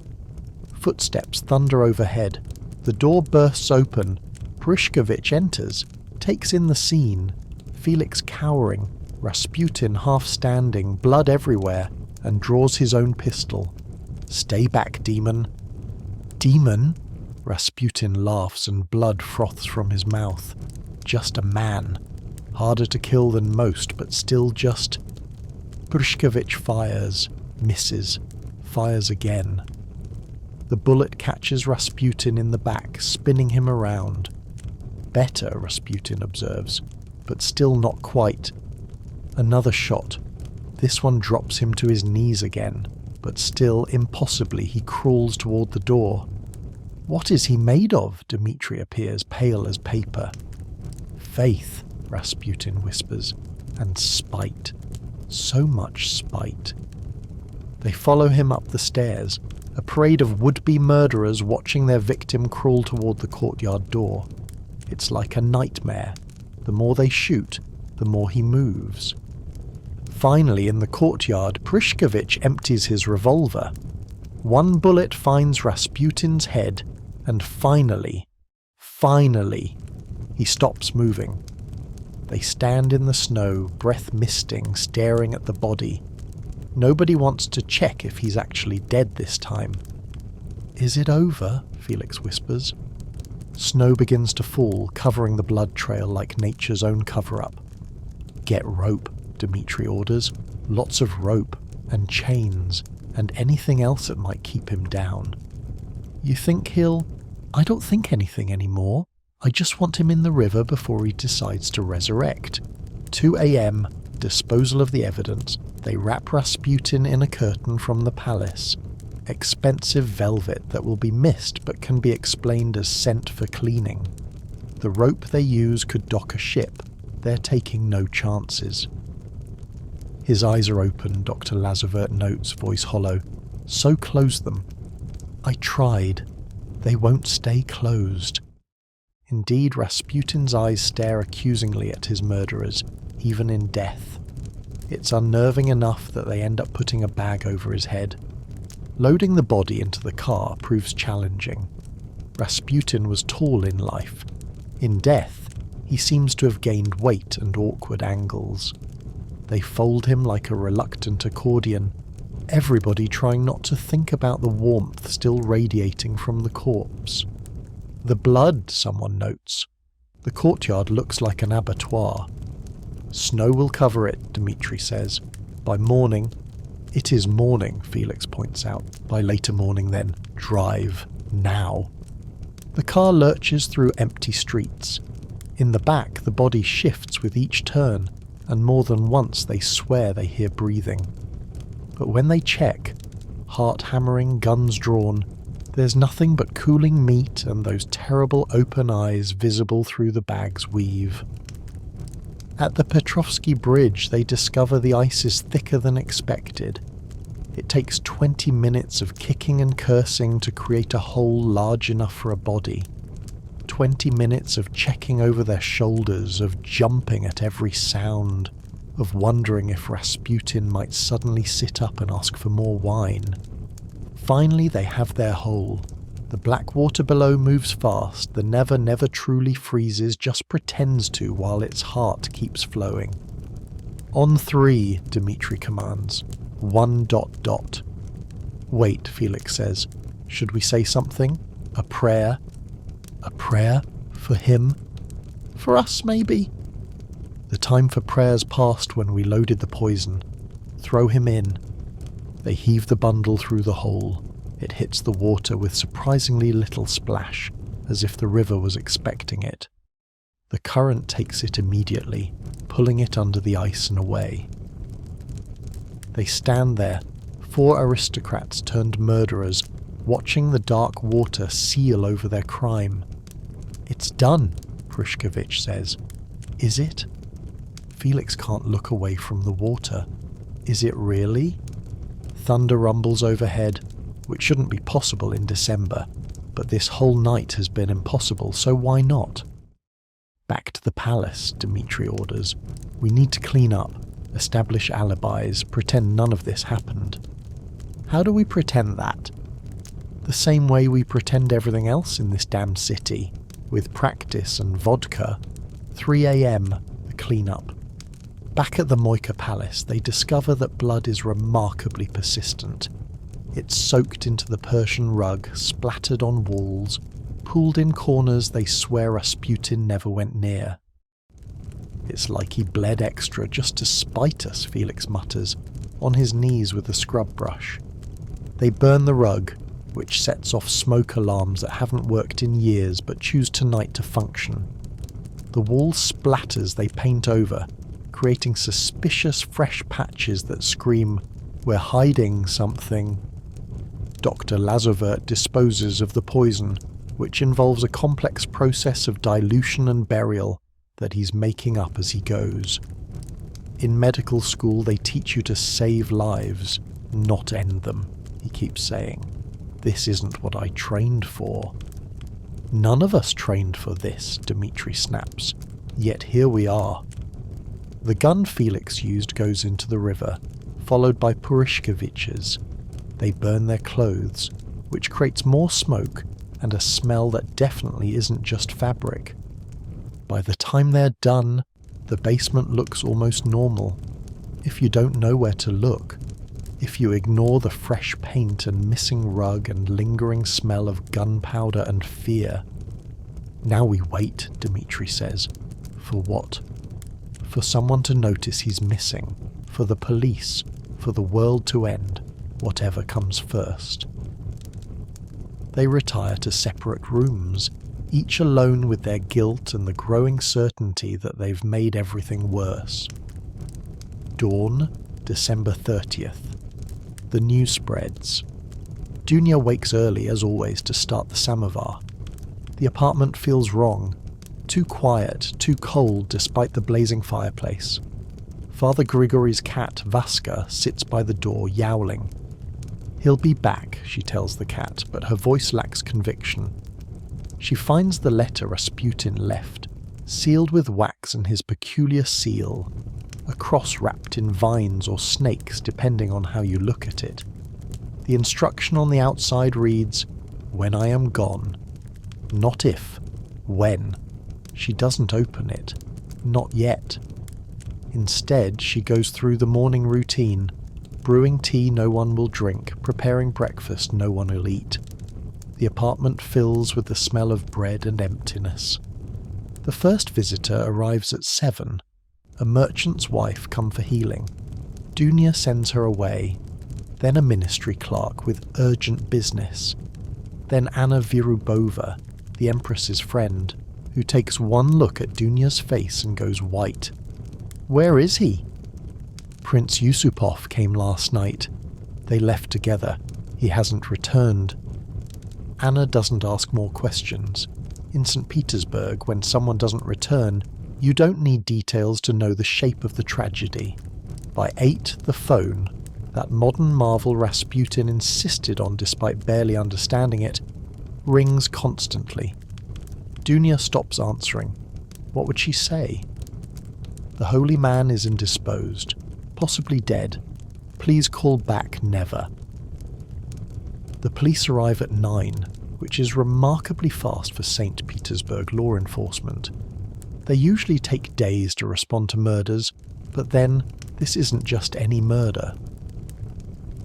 Footsteps thunder overhead. The door bursts open. Prishkovich enters, takes in the scene. Felix cowering, Rasputin half standing, blood everywhere, and draws his own pistol. Stay back, demon. Demon? Rasputin laughs and blood froths from his mouth. Just a man. Harder to kill than most, but still just... Prishkovich fires, misses, fires again. The bullet catches Rasputin in the back, spinning him around. Better, Rasputin observes, but still not quite. Another shot. This one drops him to his knees again, but still, impossibly, he crawls toward the door. What is he made of? Dmitri appears, pale as paper. Faith, Rasputin whispers, and spite. So much spite. They follow him up the stairs, a parade of would-be murderers watching their victim crawl toward the courtyard door. It's like a nightmare. The more they shoot, the more he moves. Finally, in the courtyard, Prishkovich empties his revolver. One bullet finds Rasputin's head, and finally, He stops moving. They stand in the snow, breath misting, staring at the body. Nobody wants to check if he's actually dead this time. "Is it over?" Felix whispers. Snow begins to fall, covering the blood trail like nature's own cover-up. "Get rope," Dmitri orders. "Lots of rope, and chains, and anything else that might keep him down." "You think he'll—" "I don't think anything anymore. I just want him in the river before he decides to resurrect." 2 a.m, disposal of the evidence. They wrap Rasputin in a curtain from the palace. Expensive velvet that will be missed but can be explained as sent for cleaning. The rope they use could dock a ship. They're taking no chances. His eyes are open, Dr. Lazavert notes, voice hollow. "So close them." "I tried. They won't stay closed." Indeed, Rasputin's eyes stare accusingly at his murderers, even in death. It's unnerving enough that they end up putting a bag over his head. Loading the body into the car proves challenging. Rasputin was tall in life. In death, he seems to have gained weight and awkward angles. They fold him like a reluctant accordion, everybody trying not to think about the warmth still radiating from the corpse. "The blood," someone notes. "The courtyard looks like an abattoir." "Snow will cover it," Dmitri says. "By morning—" "It is morning," Felix points out. "By later morning then. Drive. Now." The car lurches through empty streets. In the back, the body shifts with each turn, and more than once they swear they hear breathing. But when they check, heart hammering, guns drawn, there's nothing but cooling meat and those terrible open eyes visible through the bag's weave. At the Petrovsky Bridge, they discover the ice is thicker than expected. It takes 20 minutes of kicking and cursing to create a hole large enough for a body. 20 minutes of checking over their shoulders, of jumping at every sound, of wondering if Rasputin might suddenly sit up and ask for more wine. Finally, they have their hole. The black water below moves fast, the never truly freezes, just pretends to while its heart keeps flowing. "On 3, Dmitri commands. 1... "Wait," Felix says. "Should we say something? A prayer?" "A prayer? For him? For us, maybe?" "The time for prayers passed when we loaded the poison. Throw him in." They heave the bundle through the hole. It hits the water with surprisingly little splash, as if the river was expecting it. The current takes it immediately, pulling it under the ice and away. They stand there, 4 aristocrats turned murderers, watching the dark water seal over their crime. "It's done," Prushkevich says. "Is it?" Felix can't look away from the water. Is it really? Thunder rumbles overhead, which shouldn't be possible in December, but this whole night has been impossible, so why not? "Back to the palace," Dmitri orders. "We need to clean up, establish alibis, pretend none of this happened." "How do we pretend that?" "The same way we pretend everything else in this damn city, with practice and vodka. 3 a.m, the clean-up." Back at the Moika Palace, they discover that blood is remarkably persistent. It's soaked into the Persian rug, splattered on walls, pooled in corners they swear Rasputin never went near. "It's like he bled extra just to spite us," Felix mutters, on his knees with a scrub brush. They burn the rug, which sets off smoke alarms that haven't worked in years but choose tonight to function. The wall splatters they paint over, creating suspicious fresh patches that scream, "We're hiding something." Dr. Lazavert disposes of the poison, which involves a complex process of dilution and burial that he's making up as he goes. In medical school they teach you to save lives, not end them, he keeps saying. This isn't what I trained for. None of us trained for this, Dmitri snaps, yet here we are. The gun Felix used goes into the river, followed by Purishkevich's. They burn their clothes, which creates more smoke and a smell that definitely isn't just fabric. By the time they're done, the basement looks almost normal. If you don't know where to look, if you ignore the fresh paint and missing rug and lingering smell of gunpowder and fear. Now we wait, Dmitri says. For what? For someone to notice he's missing, for the police, for the world to end, whatever comes first. They retire to separate rooms, each alone with their guilt and the growing certainty that they've made everything worse. Dawn, December 30th. The news spreads. Dunya wakes early as always to start the samovar. The apartment feels wrong. Too quiet, too cold despite the blazing fireplace. Father Grigory's cat, Vaska, sits by the door yowling. He'll be back, she tells the cat, but her voice lacks conviction. She finds the letter Rasputin left, sealed with wax and his peculiar seal, a cross wrapped in vines or snakes depending on how you look at it. The instruction on the outside reads, "When I am gone." Not if, when. She doesn't open it. Not yet. Instead, she goes through the morning routine, brewing tea no one will drink, preparing breakfast no one will eat. The apartment fills with the smell of bread and emptiness. The first visitor arrives at 7, a merchant's wife come for healing. Dunya sends her away, then a ministry clerk with urgent business, then Anna Virubova, the Empress's friend, who takes one look at Dunya's face and goes white. Where is he? Prince Yusupov came last night. They left together. He hasn't returned. Anna doesn't ask more questions. In St. Petersburg, when someone doesn't return, you don't need details to know the shape of the tragedy. By 8, the phone, that modern marvel Rasputin insisted on despite barely understanding it, rings constantly. Dunya stops answering. What would she say? The holy man is indisposed, possibly dead. Please call back never. The police arrive at 9, which is remarkably fast for St. Petersburg law enforcement. They usually take days to respond to murders, but then this isn't just any murder.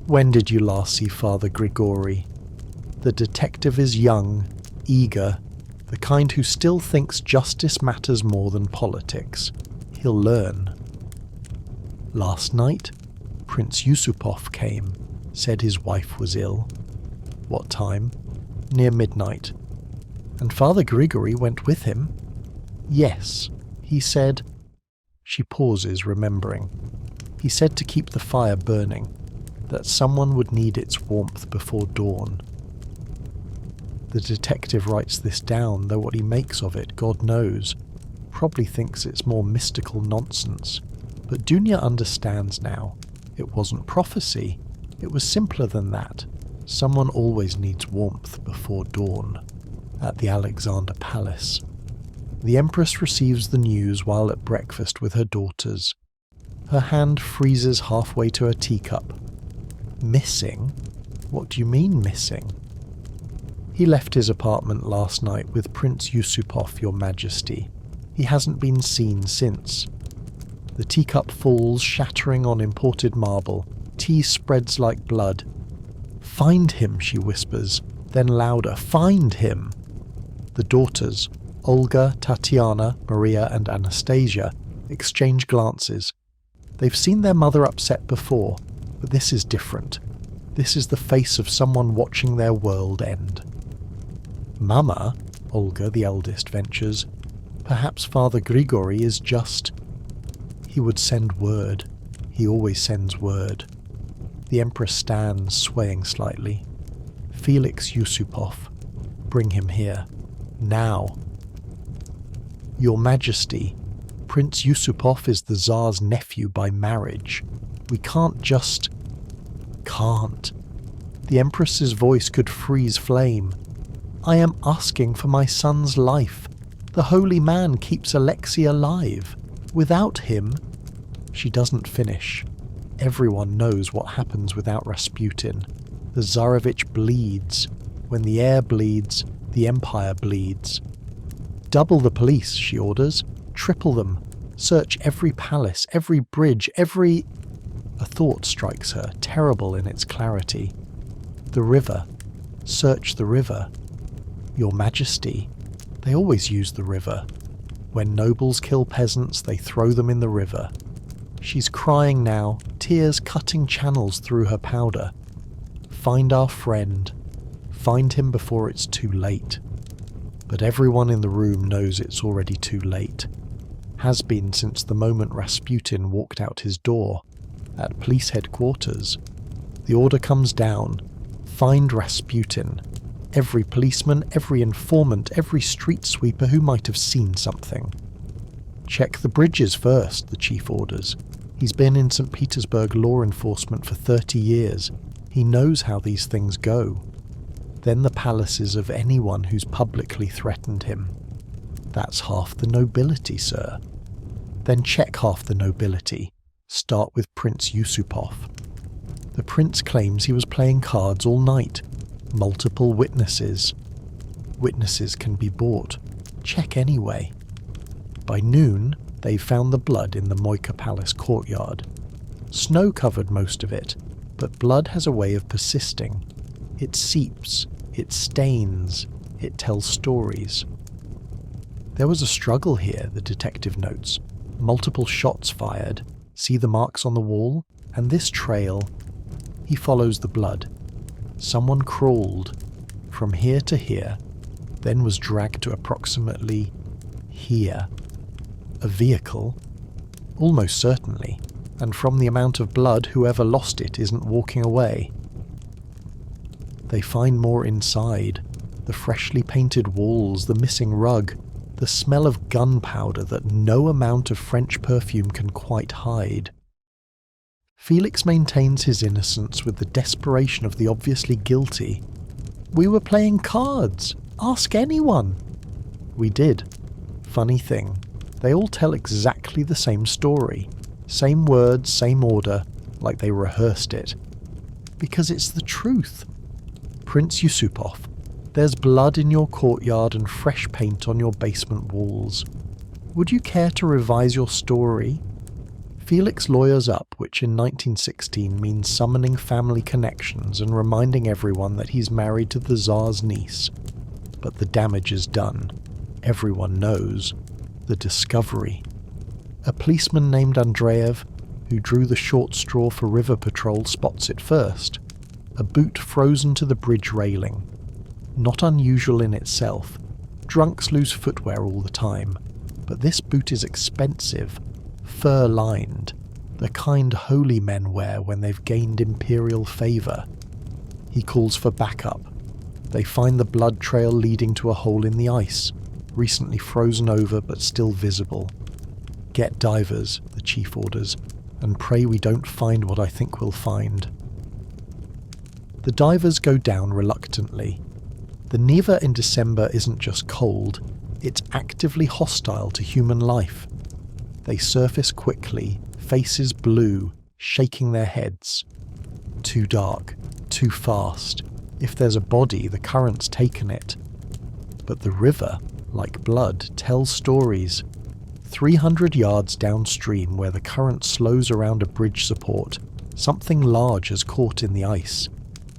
When did you last see Father Grigory? The detective is young, eager, the kind who still thinks justice matters more than politics. He'll learn. Last night, Prince Yusupov came, said his wife was ill. What time? Near midnight. And Father Grigory went with him? Yes, he said. She pauses, remembering. He said to keep the fire burning, that someone would need its warmth before dawn. The detective writes this down, though what he makes of it, God knows. Probably thinks it's more mystical nonsense. But Dunya understands now. It wasn't prophecy. It was simpler than that. Someone always needs warmth before dawn. At the Alexander Palace. The Empress receives the news while at breakfast with her daughters. Her hand freezes halfway to her teacup. Missing? What do you mean missing? He left his apartment last night with Prince Yusupov, Your Majesty. He hasn't been seen since. The teacup falls, shattering on imported marble. Tea spreads like blood. Find him, she whispers, then louder, find him! The daughters, Olga, Tatiana, Maria and Anastasia, exchange glances. They've seen their mother upset before, but this is different. This is the face of someone watching their world end. Mama, Olga, the eldest, ventures, perhaps Father Grigory is just... He would send word. He always sends word. The Empress stands, swaying slightly. Felix Yusupov. Bring him here. Now. Your Majesty, Prince Yusupov is the Tsar's nephew by marriage. We can't just... Can't. The Empress's voice could freeze flame. I am asking for my son's life. The holy man keeps Alexei alive. Without him... She doesn't finish. Everyone knows what happens without Rasputin. The Tsarevich bleeds. When the air bleeds, the empire bleeds. Double the police, she orders. Triple them. Search every palace, every bridge, every... A thought strikes her, terrible in its clarity. The river. Search the river. Your Majesty. They always use the river. When nobles kill peasants, they throw them in the river. She's crying now, tears cutting channels through her powder. Find our friend. Find him before it's too late. But everyone in the room knows it's already too late. Has been since the moment Rasputin walked out his door. At police headquarters. The order comes down. Find Rasputin. Every policeman, every informant, every street sweeper who might have seen something. Check the bridges first, the chief orders. He's been in St. Petersburg law enforcement for 30 years. He knows how these things go. Then the palaces of anyone who's publicly threatened him. That's half the nobility, sir. Then check half the nobility. Start with Prince Yusupov. The prince claims he was playing cards all night. Multiple witnesses. Witnesses can be bought. Check anyway. By noon, they've found the blood in the Moika Palace courtyard. Snow covered most of it, but blood has a way of persisting. It seeps, it stains, it tells stories. There was a struggle here, the detective notes. Multiple shots fired. See the marks on the wall? And this trail. He follows the blood. Someone crawled from here to here, then was dragged to approximately here. A vehicle? Almost certainly. And from the amount of blood, whoever lost it isn't walking away. They find more inside. The freshly painted walls, the missing rug, the smell of gunpowder that no amount of French perfume can quite hide. Felix maintains his innocence with the desperation of the obviously guilty. We were playing cards. Ask anyone. We did. Funny thing, they all tell exactly the same story. Same words, same order, like they rehearsed it. Because it's the truth. Prince Yusupov, there's blood in your courtyard and fresh paint on your basement walls. Would you care to revise your story? Felix lawyers up, which in 1916 means summoning family connections and reminding everyone that he's married to the Tsar's niece. But the damage is done. Everyone knows. The discovery. A policeman named Andreev, who drew the short straw for river patrol, spots it first. A boot frozen to the bridge railing. Not unusual in itself. Drunks lose footwear all the time. But this boot is expensive. Fur-lined, the kind holy men wear when they've gained imperial favour. He calls for backup. They find the blood trail leading to a hole in the ice, recently frozen over but still visible. Get divers, the chief orders, and pray we don't find what I think we'll find. The divers go down reluctantly. The Neva in December isn't just cold, it's actively hostile to human life. They surface quickly, faces blue, shaking their heads. Too dark, too fast. If there's a body, the current's taken it. But the river, like blood, tells stories. 300 yards downstream, where the current slows around a bridge support, something large is caught in the ice.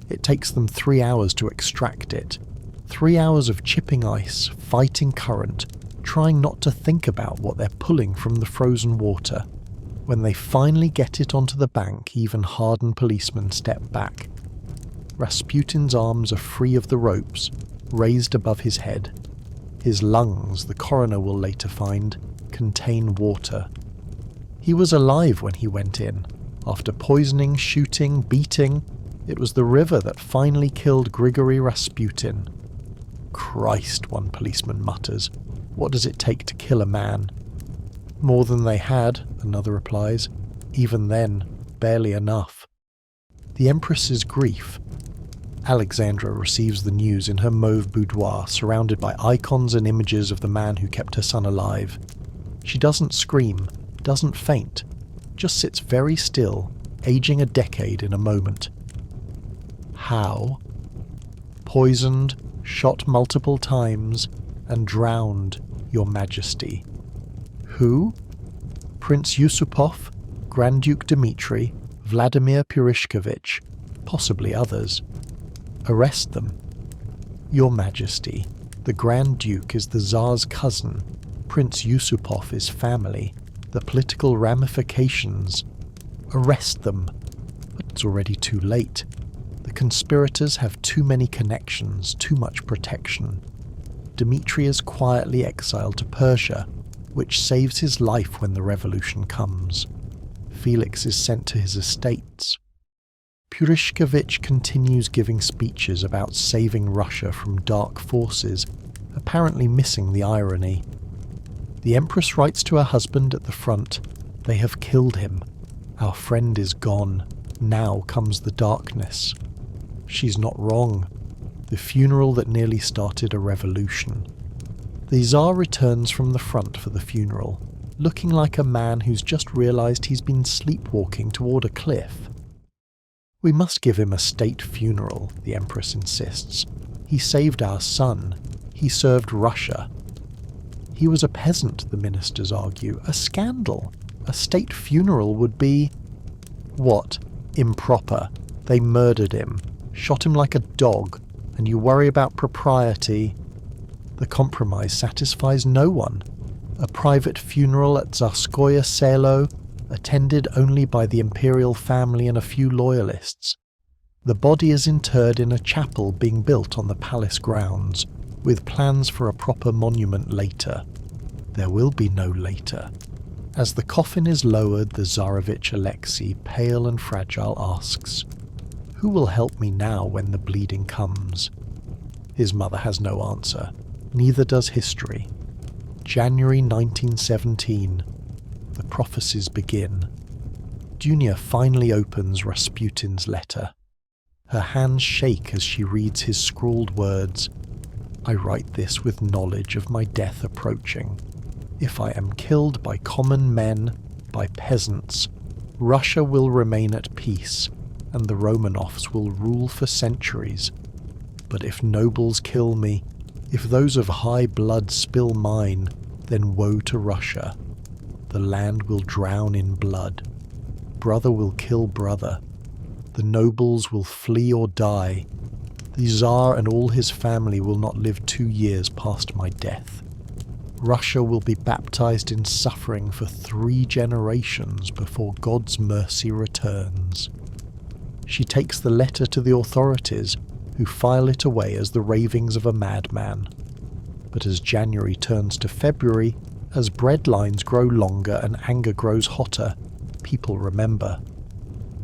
It takes them 3 hours to extract it. 3 hours of chipping ice, fighting current, trying not to think about what they're pulling from the frozen water. When they finally get it onto the bank, even hardened policemen step back. Rasputin's arms are free of the ropes, raised above his head. His lungs, the coroner will later find, contain water. He was alive when he went in. After poisoning, shooting, beating, it was the river that finally killed Grigory Rasputin. Christ, one policeman mutters. What does it take to kill a man? More than they had, another replies. Even then, barely enough. The Empress's grief. Alexandra receives the news in her mauve boudoir, surrounded by icons and images of the man who kept her son alive. She doesn't scream, doesn't faint, just sits very still, aging a decade in a moment. How? Poisoned, shot multiple times, and drowned, Your Majesty. Who? Prince Yusupov, Grand Duke Dmitri, Vladimir Purishkevich, possibly others. Arrest them. Your Majesty, the Grand Duke is the Tsar's cousin. Prince Yusupov is family. The political ramifications. Arrest them. But it's already too late. The conspirators have too many connections, too much protection. Dmitri is quietly exiled to Persia, which saves his life when the revolution comes. Felix is sent to his estates. Purishkevich continues giving speeches about saving Russia from dark forces, apparently missing the irony. The Empress writes to her husband at the front, "They have killed him. Our friend is gone. Now comes the darkness." She's not wrong. The funeral that nearly started a revolution. The Tsar returns from the front for the funeral, looking like a man who's just realised he's been sleepwalking toward a cliff. "We must give him a state funeral," the Empress insists. "He saved our son. He served Russia." "He was a peasant," the ministers argue. "A scandal. A state funeral would be..." "What? Improper. They murdered him, shot him like a dog, and you worry about propriety?" The compromise satisfies no one. A private funeral at Tsarskoye Selo, attended only by the imperial family and a few loyalists. The body is interred in a chapel being built on the palace grounds, with plans for a proper monument later. There will be no later. As the coffin is lowered, the Tsarevich Alexei, pale and fragile, asks, "Who will help me now when the bleeding comes?" His mother has no answer. Neither does history. January 1917. The prophecies begin. Dunya finally opens Rasputin's letter. Her hands shake as she reads his scrawled words. "I write this with knowledge of my death approaching. If I am killed by common men, by peasants, Russia will remain at peace, and the Romanovs will rule for centuries. But if nobles kill me, if those of high blood spill mine, then woe to Russia. The land will drown in blood. Brother will kill brother. The nobles will flee or die. The Tsar and all his family will not live 2 years past my death. Russia will be baptized in suffering for 3 generations before God's mercy returns." She takes the letter to the authorities, who file it away as the ravings of a madman. But as January turns to February, as bread lines grow longer and anger grows hotter, people remember.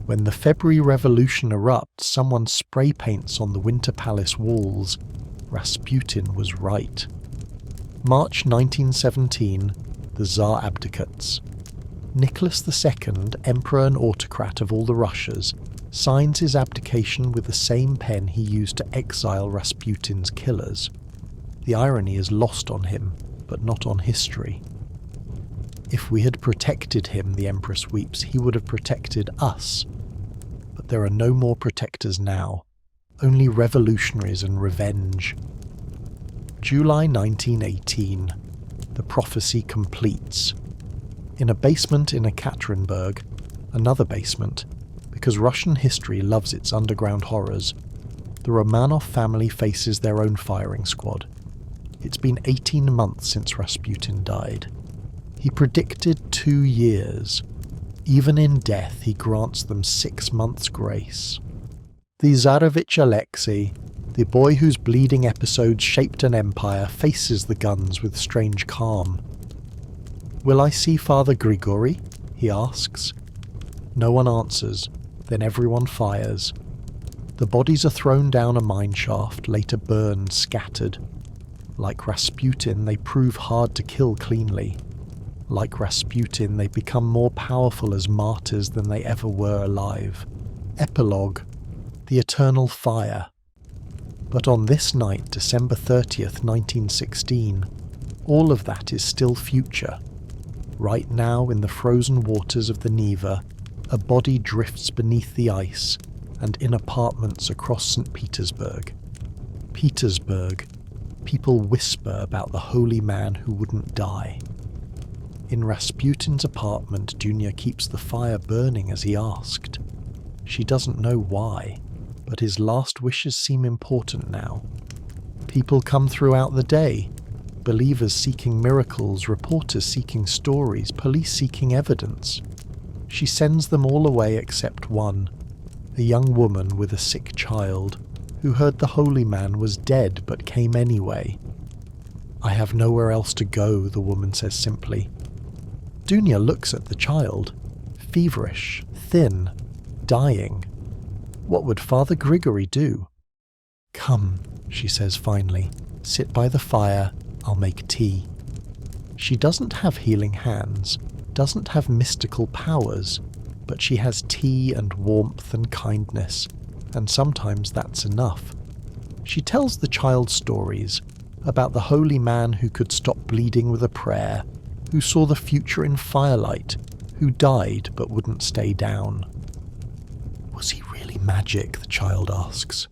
When the February Revolution erupts, someone spray paints on the Winter Palace walls, "Rasputin was right." March 1917, the Tsar abdicates. Nicholas II, emperor and autocrat of all the Russias, signs his abdication with the same pen he used to exile Rasputin's killers. The irony is lost on him, but not on history. "If we had protected him," the Empress weeps, "he would have protected us. But there are no more protectors now, only revolutionaries and revenge." July 1918. The prophecy completes. In a basement in Ekaterinburg, another basement, because Russian history loves its underground horrors, the Romanov family faces their own firing squad. It's been 18 months since Rasputin died. He predicted 2 years. Even in death, he grants them 6 months' grace. The Tsarevich Alexei, the boy whose bleeding episodes shaped an empire, faces the guns with strange calm. "Will I see Father Grigory?" he asks. No one answers. Then everyone fires. The bodies are thrown down a mine shaft, later burned, scattered. Like Rasputin, they prove hard to kill cleanly. Like Rasputin, they become more powerful as martyrs than they ever were alive. Epilogue: the eternal fire. But on this night, December 30th, 1916, all of that is still future. Right now, in the frozen waters of the Neva, a body drifts beneath the ice and in apartments across St. Petersburg. Petersburg, People whisper about the holy man who wouldn't die. In Rasputin's apartment, Dunya keeps the fire burning as he asked. She doesn't know why, but his last wishes seem important now. People come throughout the day. Believers seeking miracles, reporters seeking stories, police seeking evidence. She sends them all away except one, a young woman with a sick child, who heard the holy man was dead but came anyway. "I have nowhere else to go," the woman says simply. Dunya looks at the child, feverish, thin, dying. What would Father Grigory do? "Come," she says finally, "sit by the fire, I'll make tea." She doesn't have healing hands, doesn't have mystical powers, but she has tea and warmth and kindness, and sometimes that's enough. She tells the child stories about the holy man who could stop bleeding with a prayer, who saw the future in firelight, who died but wouldn't stay down. "Was he really magic?" the child asks.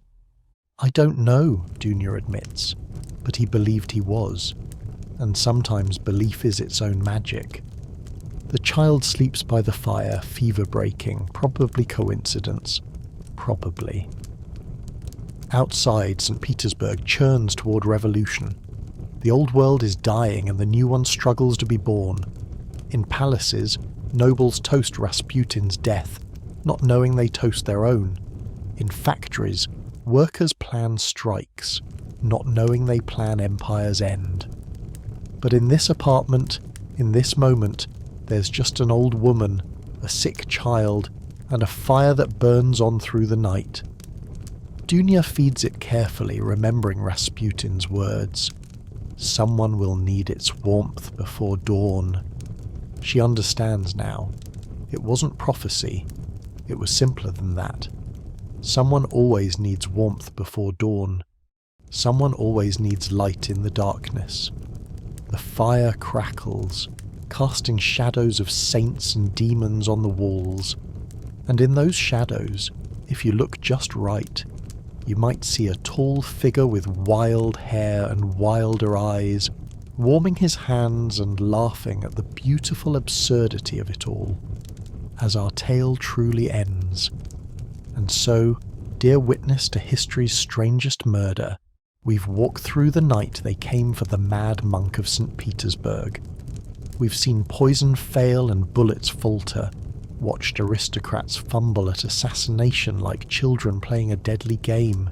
"I don't know," Dunya admits, but he believed he was, and sometimes belief is its own magic. The child sleeps by the fire, fever-breaking, probably coincidence. Probably. Outside, St. Petersburg churns toward revolution. The old world is dying and the new one struggles to be born. In palaces, nobles toast Rasputin's death, not knowing they toast their own. In factories, workers plan strikes, not knowing they plan empire's end. But in this apartment, in this moment, there's just an old woman, a sick child, and a fire that burns on through the night. Dunya feeds it carefully, remembering Rasputin's words. Someone will need its warmth before dawn. She understands now. It wasn't prophecy. It was simpler than that. Someone always needs warmth before dawn. Someone always needs light in the darkness. The fire crackles, casting shadows of saints and demons on the walls. And in those shadows, if you look just right, you might see a tall figure with wild hair and wilder eyes, warming his hands and laughing at the beautiful absurdity of it all, as our tale truly ends. And so, dear witness to history's strangest murder, we've walked through the night they came for the mad monk of St. Petersburg. We've seen poison fail and bullets falter, watched aristocrats fumble at assassination like children playing a deadly game.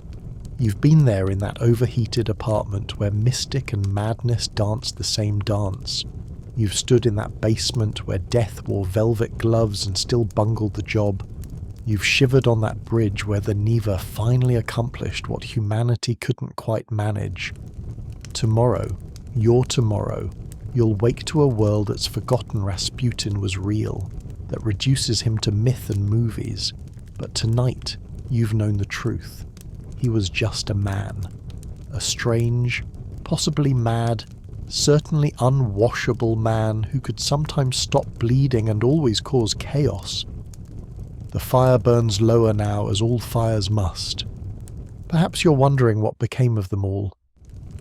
You've been there in that overheated apartment where mystic and madness danced the same dance. You've stood in that basement where death wore velvet gloves and still bungled the job. You've shivered on that bridge where the Neva finally accomplished what humanity couldn't quite manage. Tomorrow, your tomorrow, you'll wake to a world that's forgotten Rasputin was real, that reduces him to myth and movies. But tonight, you've known the truth. He was just a man. A strange, possibly mad, certainly unwashable man who could sometimes stop bleeding and always cause chaos. The fire burns lower now, as all fires must. Perhaps you're wondering what became of them all.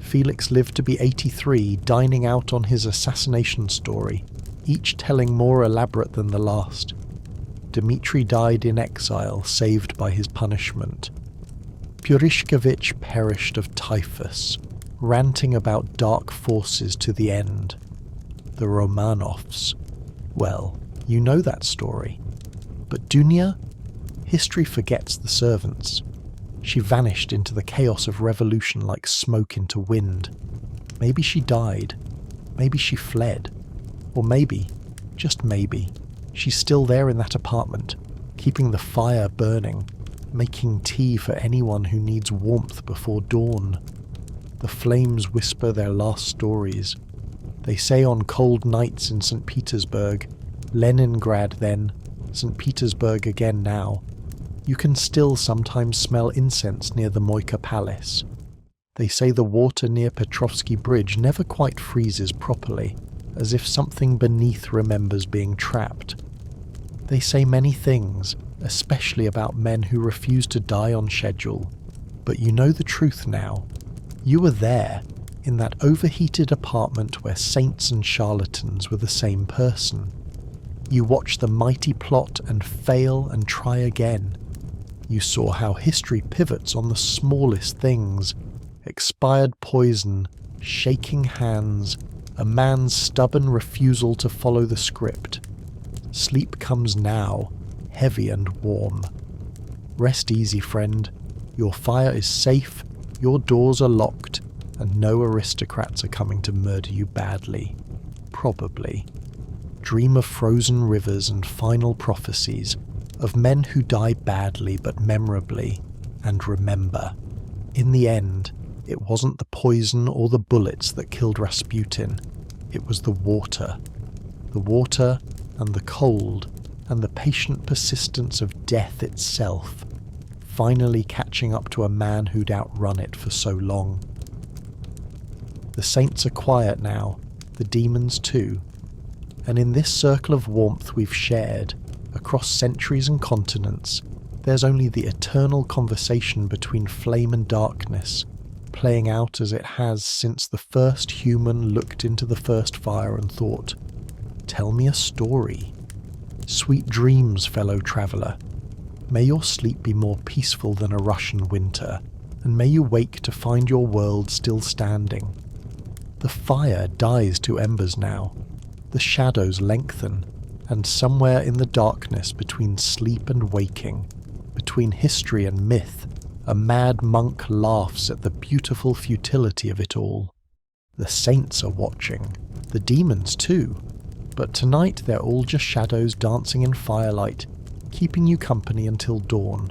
Felix lived to be 83, dining out on his assassination story, each telling more elaborate than the last. Dmitri died in exile, saved by his punishment. Purishkevich perished of typhus, ranting about dark forces to the end. The Romanovs. Well, you know that story. But Dunya? History forgets the servants. She vanished into the chaos of revolution like smoke into wind. Maybe she died. Maybe she fled. Or maybe, just maybe, she's still there in that apartment, keeping the fire burning, making tea for anyone who needs warmth before dawn. The flames whisper their last stories. They say on cold nights in St. Petersburg, Leningrad then, St. Petersburg again now, you can still sometimes smell incense near the Moika Palace. They say the water near Petrovsky Bridge never quite freezes properly, as if something beneath remembers being trapped. They say many things, especially about men who refuse to die on schedule. But you know the truth now. You were there. in that overheated apartment where saints and charlatans were the same person. You watched the mighty plot and fail and try again. You saw how history pivots on the smallest things: expired poison, shaking hands, a man's stubborn refusal to follow the script. Sleep comes now, heavy and warm. Rest easy, friend. Your fire is safe, your doors are locked, and no aristocrats are coming to murder you badly. Probably. Dream of frozen rivers and final prophecies, of men who die badly but memorably, and remember, in the end, it wasn't the poison or the bullets that killed Rasputin. It was the water. The water and the cold and the patient persistence of death itself, finally catching up to a man who'd outrun it for so long. The saints are quiet now, the demons too, and in this circle of warmth we've shared, across centuries and continents, there's only the eternal conversation between flame and darkness, playing out as it has since the first human looked into the first fire and thought, "Tell me a story." Sweet dreams, fellow traveller. May your sleep be more peaceful than a Russian winter, and may you wake to find your world still standing. The fire dies to embers now, the shadows lengthen, and somewhere in the darkness between sleep and waking, between history and myth, a mad monk laughs at the beautiful futility of it all. The saints are watching, the demons too, but tonight they're all just shadows dancing in firelight, keeping you company until dawn,